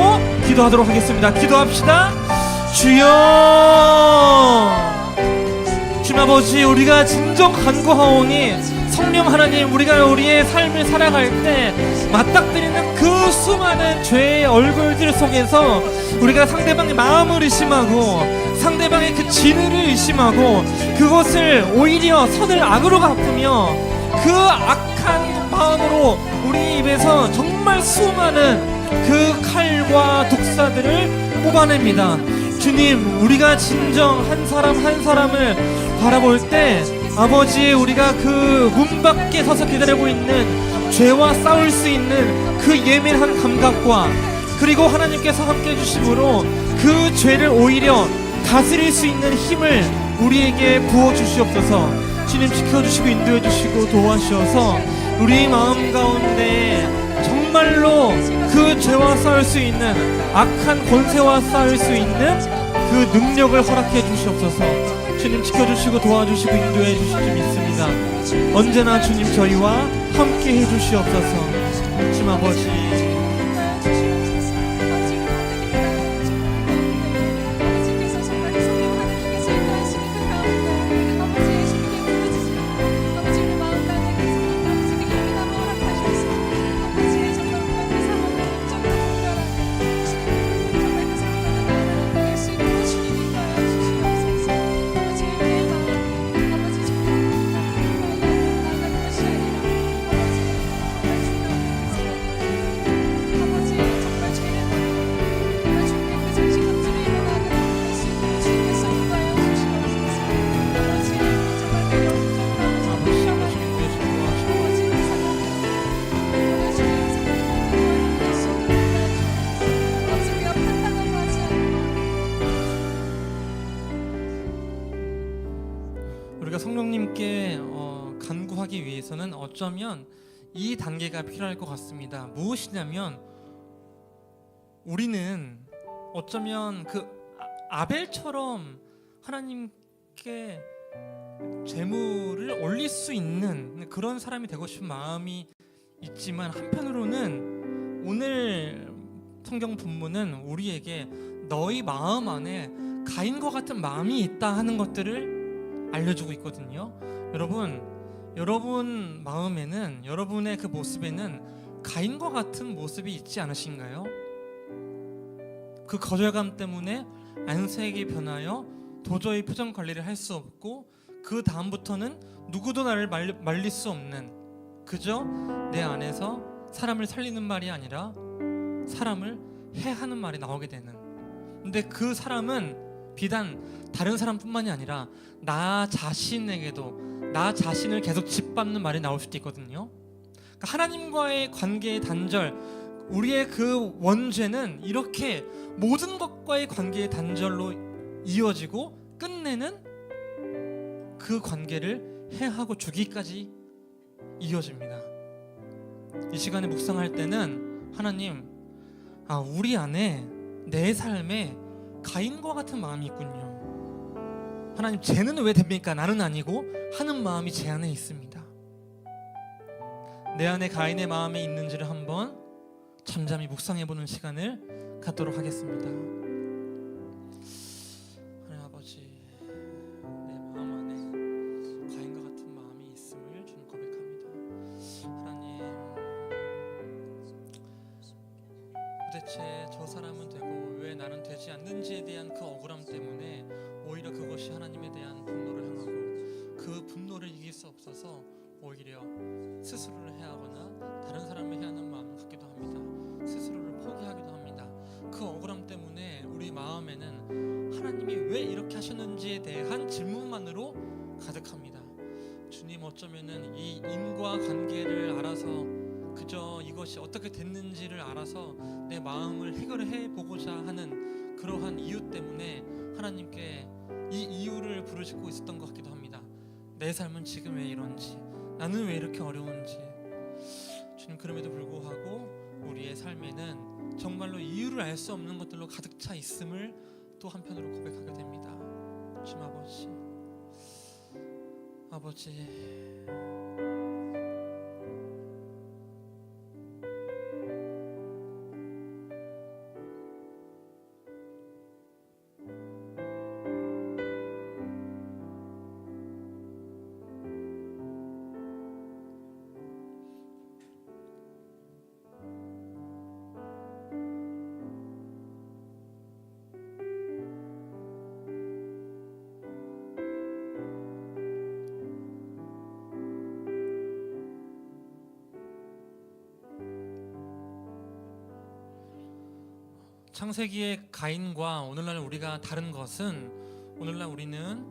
기도하도록 하겠습니다. 기도합시다. 주여 주님 아버지, 우리가 진정 간구하오니 성령 하나님, 우리가 우리의 삶을 살아갈 때 맞닥뜨리는 그 수많은 죄의 얼굴들 속에서 우리가 상대방의 마음을 의심하고 상대방의 그 진의를 의심하고 그것을 오히려 선을 악으로 갚으며 그 악한 마음으로 우리 입에서 정말 수많은 그 칼과 독사들을 뽑아냅니다. 주님, 우리가 진정 한 사람 한 사람을 바라볼 때 아버지, 우리가 그 문 밖에 서서 기다리고 있는 죄와 싸울 수 있는 그 예민한 감각과 그리고 하나님께서 함께 해주심으로 그 죄를 오히려 다스릴 수 있는 힘을 우리에게 부어주시옵소서. 주님, 지켜주시고 인도해주시고 도와주셔서 우리 마음 가운데 정말로 그 죄와 싸울 수 있는 악한 권세와 싸울 수 있는 그 능력을 허락해 주시옵소서. 주님, 지켜주시고 도와주시고 인도해 주실 줄 믿습니다. 언제나 주님 저희와 함께 해주시옵소서. 주님 아버지, 우리가 성령님께 간구하기 위해서는 어쩌면 이 단계가 필요할 것 같습니다. 무엇이냐면 우리는 어쩌면 그 아벨처럼 하나님께 제물을 올릴 수 있는 그런 사람이 되고 싶은 마음이 있지만 한편으로는 오늘 성경 본문은 우리에게 너희 마음 안에 가인과 같은 마음이 있다 하는 것들을 알려주고 있거든요. 여러분 마음에는, 여러분의 그 모습에는 가인과 같은 모습이 있지 않으신가요? 그 거절감 때문에 안색이 변하여 도저히 표정 관리를 할 수 없고 그 다음부터는 누구도 나를 말릴 수 없는, 그저 내 안에서 사람을 살리는 말이 아니라 사람을 해하는 말이 나오게 되는. 근데 그 사람은 비단 다른 사람뿐만이 아니라 나 자신에게도 나 자신을 계속 짓밟는 말이 나올 수도 있거든요. 그러니까 하나님과의 관계의 단절, 우리의 그 원죄는 이렇게 모든 것과의 관계의 단절로 이어지고 끝내는 그 관계를 해하고 주기까지 이어집니다. 이 시간에 묵상할 때는 하나님, 우리 안에 내 삶에 가인과 같은 마음이 있군요. 하나님, 쟤는 왜 됩니까? 나는 아니고 하는 마음이 제 안에 있습니다. 내 안에 가인의 마음이 있는지를 한번 잠잠히 묵상해보는 시간을 갖도록 하겠습니다. 하나님 아버지, 내 마음 안에 가인과 같은 마음이 있음을 주님 고백합니다. 하나님, 도대체 저 사람은 되고 왜 나는 되지 않는지에 대한 그 억울함 때문에 오히려 그것이 하나님에 대한 분노를 향하고 그 분노를 이길 수 없어서 오히려 스스로를 해하거나 다른 사람을 해하는 마음을 갖기도 합니다. 스스로를 포기하기도 합니다. 그 억울함 때문에 우리 마음에는 하나님이 왜 이렇게 하셨는지에 대한 질문만으로 가득합니다. 주님, 어쩌면은 이 인과 관계를 알아서 그저 이것이 어떻게 됐는지를 알아서 내 마음을 해결해 보고자 하는 그러한 이유 때문에 하나님께 이 이유를 부르짖고 있었던 것 같기도 합니다. 내 삶은 지금 왜 이런지, 나는 왜 이렇게 어려운지. 주님, 그럼에도 불구하고 우리의 삶에는 정말로 이유를 알 수 없는 것들로 가득 차 있음을 또 한편으로 고백하게 됩니다. 주님 아버지 창세기의 가인과 오늘날 우리가 다른 것은 오늘날 우리는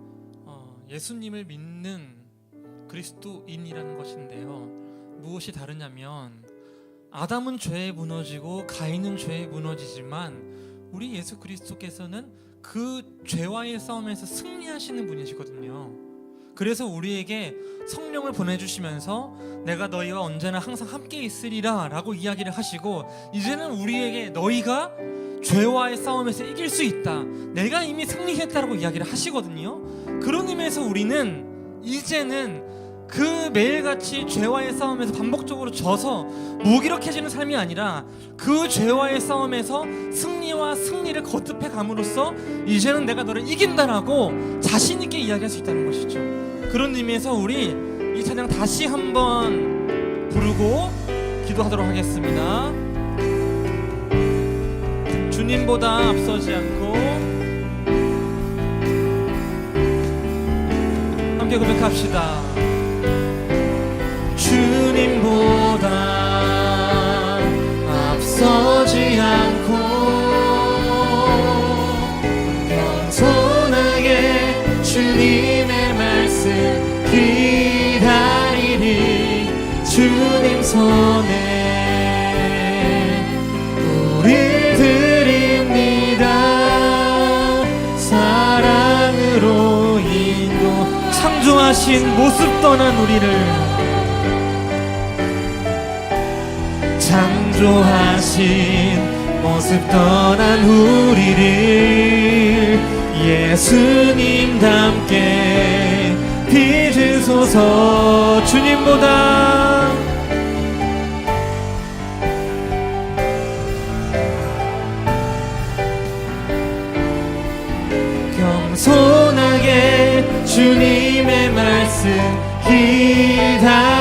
예수님을 믿는 그리스도인이라는 것인데요. 무엇이 다르냐면 아담은 죄에 무너지고 가인은 죄에 무너지지만 우리 예수 그리스도께서는 그 죄와의 싸움에서 승리하시는 분이시거든요. 그래서 우리에게 성령을 보내주시면서 내가 너희와 언제나 항상 함께 있으리라 라고 이야기를 하시고 이제는 우리에게 너희가 죄와의 싸움에서 이길 수 있다, 내가 이미 승리했다라고 이야기를 하시거든요. 그런 의미에서 우리는 이제는 그 매일같이 죄와의 싸움에서 반복적으로 져서 무기력해지는 삶이 아니라 그 죄와의 싸움에서 승리를 거듭해 감으로써 이제는 내가 너를 이긴다라고 자신 있게 이야기할 수 있다는 것이죠. 그런 의미에서 우리 이 찬양 다시 한번 부르고 기도하도록 하겠습니다. 주님보다 앞서지 않고 함께 고백합시다. 주님보다 앞서지 않고 겸손하게 주님의 말씀 기다리리. 주님 손에 우릴 드립니다. 사랑으로 인도 창조하신 모습 떠난 우리를 창조하신 모습 떠난 우리를 예수님답게 빚으소서. 주님보다 겸손하게 주님의 말씀 기다리리.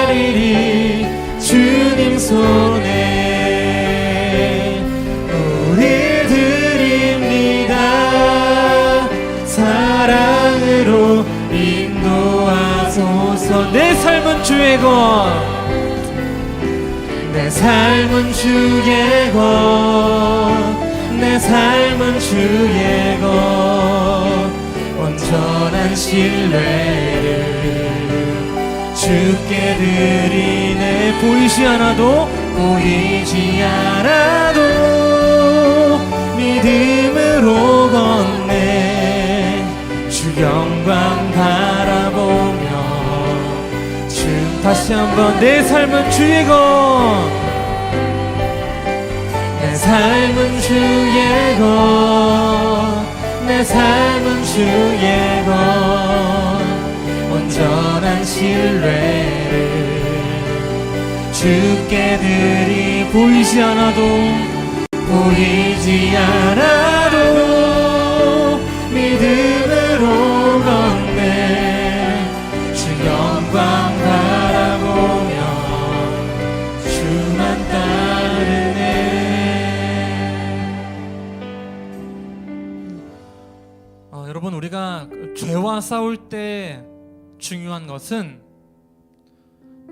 주님 손에 우릴 드립니다. 사랑으로 인도하소서. 내 삶은 주의 것, 내 삶은 주의 것, 내 삶은 주의 것. 온전한 신뢰를 주께 드리네. 보이지 않아도 믿음으로 걷네. 주 영광 바라보며 주 다시 한번 내 삶은 주의 것, 내 삶은 주의 것, 내 삶은 주의 것. 온전한 신뢰를 주께 드리. 보이지 않아도 믿음으로 걷네. 주 영광 바라보며 주만 따르네. 여러분, 우리가 죄와 싸울 때 중요한 것은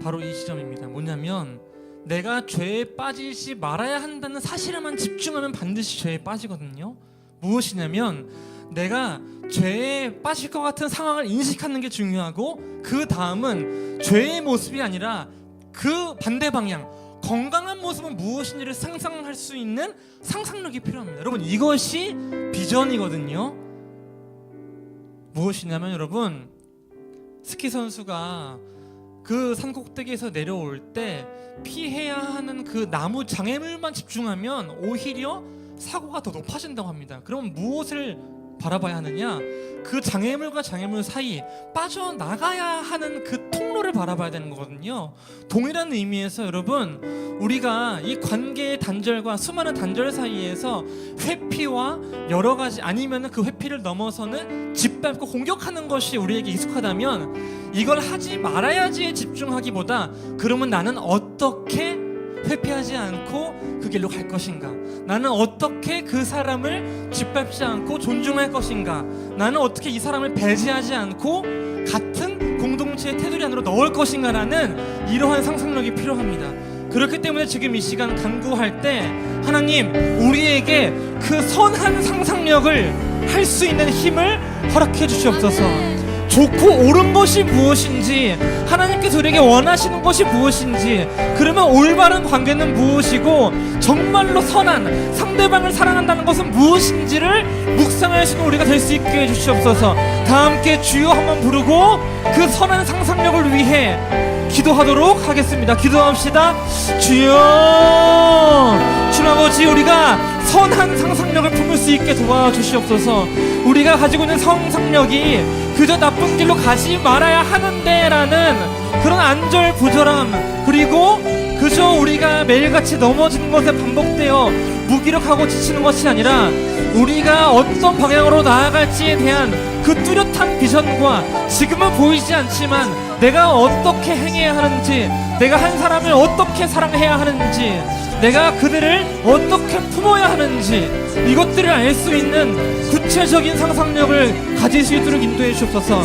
바로 이 지점입니다. 뭐냐면 내가 죄에 빠지지 말아야 한다는 사실에만 집중하면 반드시 죄에 빠지거든요. 무엇이냐면 내가 죄에 빠질 것 같은 상황을 인식하는 게 중요하고 그 다음은 죄의 모습이 아니라 그 반대 방향, 건강한 모습은 무엇인지를 상상할 수 있는 상상력이 필요합니다. 여러분, 이것이 비전이거든요. 무엇이냐면 여러분, 스키 선수가 그 산꼭대기에서 내려올 때 피해야 하는 그 나무 장애물만 집중하면 오히려 사고가 더 높아진다고 합니다. 그럼 무엇을 바라봐야 하느냐? 그 장애물과 장애물 사이 빠져나가야 하는 그 통로를 바라봐야 되는 거거든요. 동일한 의미에서 여러분, 우리가 이 관계의 단절과 수많은 단절 사이에서 회피와 여러 가지 아니면 그 회피를 넘어서는 짓밟고 공격하는 것이 우리에게 익숙하다면 이걸 하지 말아야지에 집중하기보다 그러면 나는 어떻게 회피하지 않고 그 길로 갈 것인가? 나는 어떻게 그 사람을 짓밟지 않고 존중할 것인가? 나는 어떻게 이 사람을 배제하지 않고 같은 공동체의 테두리 안으로 넣을 것인가라는 이러한 상상력이 필요합니다. 그렇기 때문에 지금 이 시간 간구할 때 하나님, 우리에게 그 선한 상상력을 할 수 있는 힘을 허락해 주시옵소서. 좋고 옳은 것이 무엇인지, 하나님께서 우리에게 원하시는 것이 무엇인지, 그러면 올바른 관계는 무엇이고 정말로 선한 상대방을 사랑한다는 것은 무엇인지를 묵상할 수 있는 우리가 될 수 있게 해주시옵소서. 다 함께 주여 한번 부르고 그 선한 상상력을 위해 기도하도록 하겠습니다. 기도합시다. 주여, 주님 아버지, 우리가 선한 상상력을 품을 수 있게 도와주시옵소서. 우리가 가지고 있는 상상력이 그저 나쁜 길로 가지 말아야 하는데 라는 그런 안절부절함, 그리고 그저 우리가 매일같이 넘어지는 것에 반복되어 무기력하고 지치는 것이 아니라 우리가 어떤 방향으로 나아갈지에 대한 그 뚜렷한 비전과 지금은 보이지 않지만 내가 어떻게 행해야 하는지, 내가 한 사람을 어떻게 사랑해야 하는지, 내가 그들을 어떻게 품어야 하는지, 이것들을 알 수 있는 구체적인 상상력을 가질 수 있도록 인도해 주옵소서.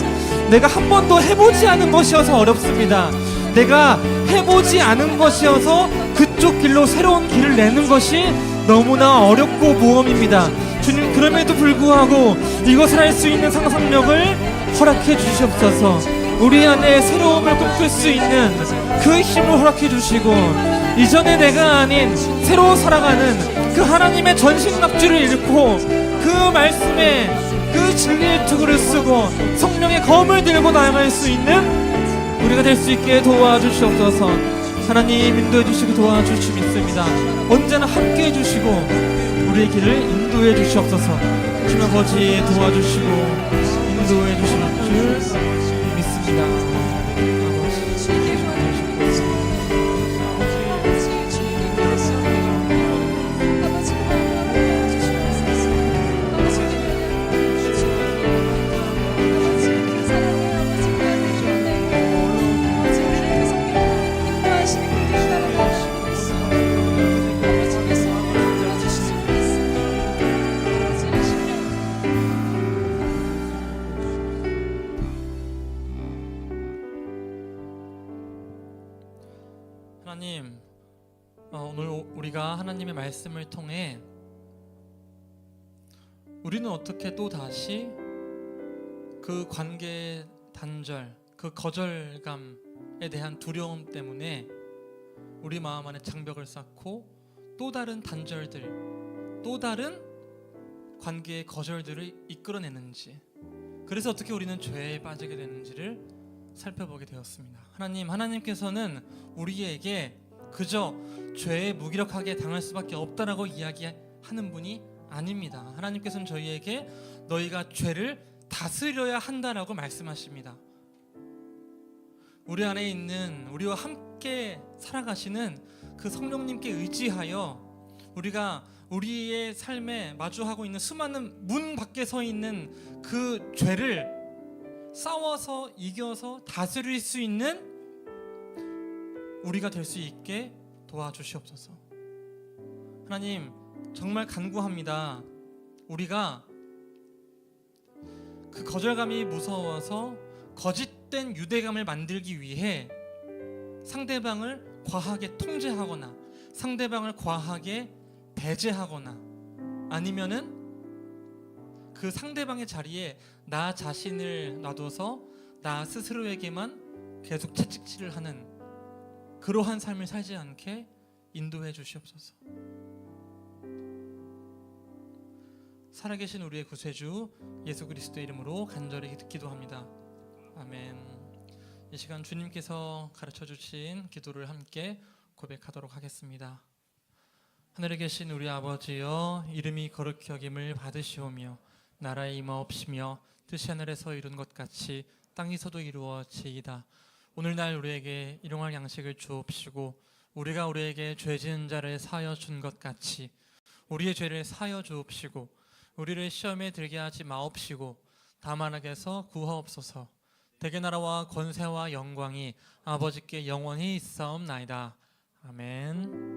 내가 한 번도 해보지 않은 것이어서 어렵습니다. 내가 해보지 않은 것이어서 그쪽 길로 새로운 길을 내는 것이 너무나 어렵고 모험입니다. 주님, 그럼에도 불구하고 이것을 할 수 있는 상상력을 허락해 주시옵소서. 우리 안에 새로움을 꿈꿀 수 있는 그 힘을 허락해 주시고, 이전에 내가 아닌 새로 살아가는 그 하나님의 전신갑주를 잃고 그 말씀에 그 진리의 투구를 쓰고 성령의 검을 들고 나아갈 수 있는 우리가 될 수 있게 도와주시옵소서. 하나님, 인도해 주시고 도와주실 줄 믿습니다. 언제나 함께 해주시고 우리의 길을 인도해 주시옵소서. 주님 아버지, 도와주시고 인도해 주실 줄 믿습니다. 하나님, 오늘 우리가 하나님의 말씀을 통해 우리는 어떻게 또 다시 그 관계 단절, 그 거절감에 대한 두려움 때문에 우리 마음 안에 장벽을 쌓고 또 다른 단절들, 또 다른 관계의 거절들을 이끌어내는지, 그래서 어떻게 우리는 죄에 빠지게 되는지를 살펴보게 되었습니다. 하나님께서는 우리에게 그저 죄에 무기력하게 당할 수밖에 없다라고 이야기하는 분이 아닙니다. 하나님께서는 저희에게 너희가 죄를 다스려야 한다라고 말씀하십니다. 우리 안에 있는, 우리와 함께 살아가시는 그 성령님께 의지하여 우리가 우리의 삶에 마주하고 있는 수많은 문 밖에 서 있는 그 죄를 싸워서 이겨서 다스릴 수 있는 우리가 될 수 있게 도와주시옵소서. 하나님, 정말 간구합니다. 우리가 그 거절감이 무서워서 거짓된 유대감을 만들기 위해 상대방을 과하게 통제하거나 상대방을 과하게 배제하거나 아니면은 그 상대방의 자리에 나 자신을 놔둬서 나 스스로에게만 계속 채찍질을 하는 그러한 삶을 살지 않게 인도해 주시옵소서. 살아계신 우리의 구세주 예수 그리스도의 이름으로 간절히 기도합니다. 아멘. 이 시간 주님께서 가르쳐 주신 기도를 함께 고백하도록 하겠습니다. 하늘에 계신 우리 아버지여, 이름이 거룩히 여김을 받으시오며 나라의 임하옵시며 뜻이 하늘에서 이룬 것 같이 땅에서도 이루어지이다. 오늘날 우리에게 일용할 양식을 주옵시고 우리가 우리에게 죄 지은 자를 사하여 준 것 같이 우리의 죄를 사하여 주옵시고 우리를 시험에 들게 하지 마옵시고 다만 악에서 구하옵소서. 대개 나라와 권세와 영광이 아버지께 영원히 있사옵나이다. 아멘.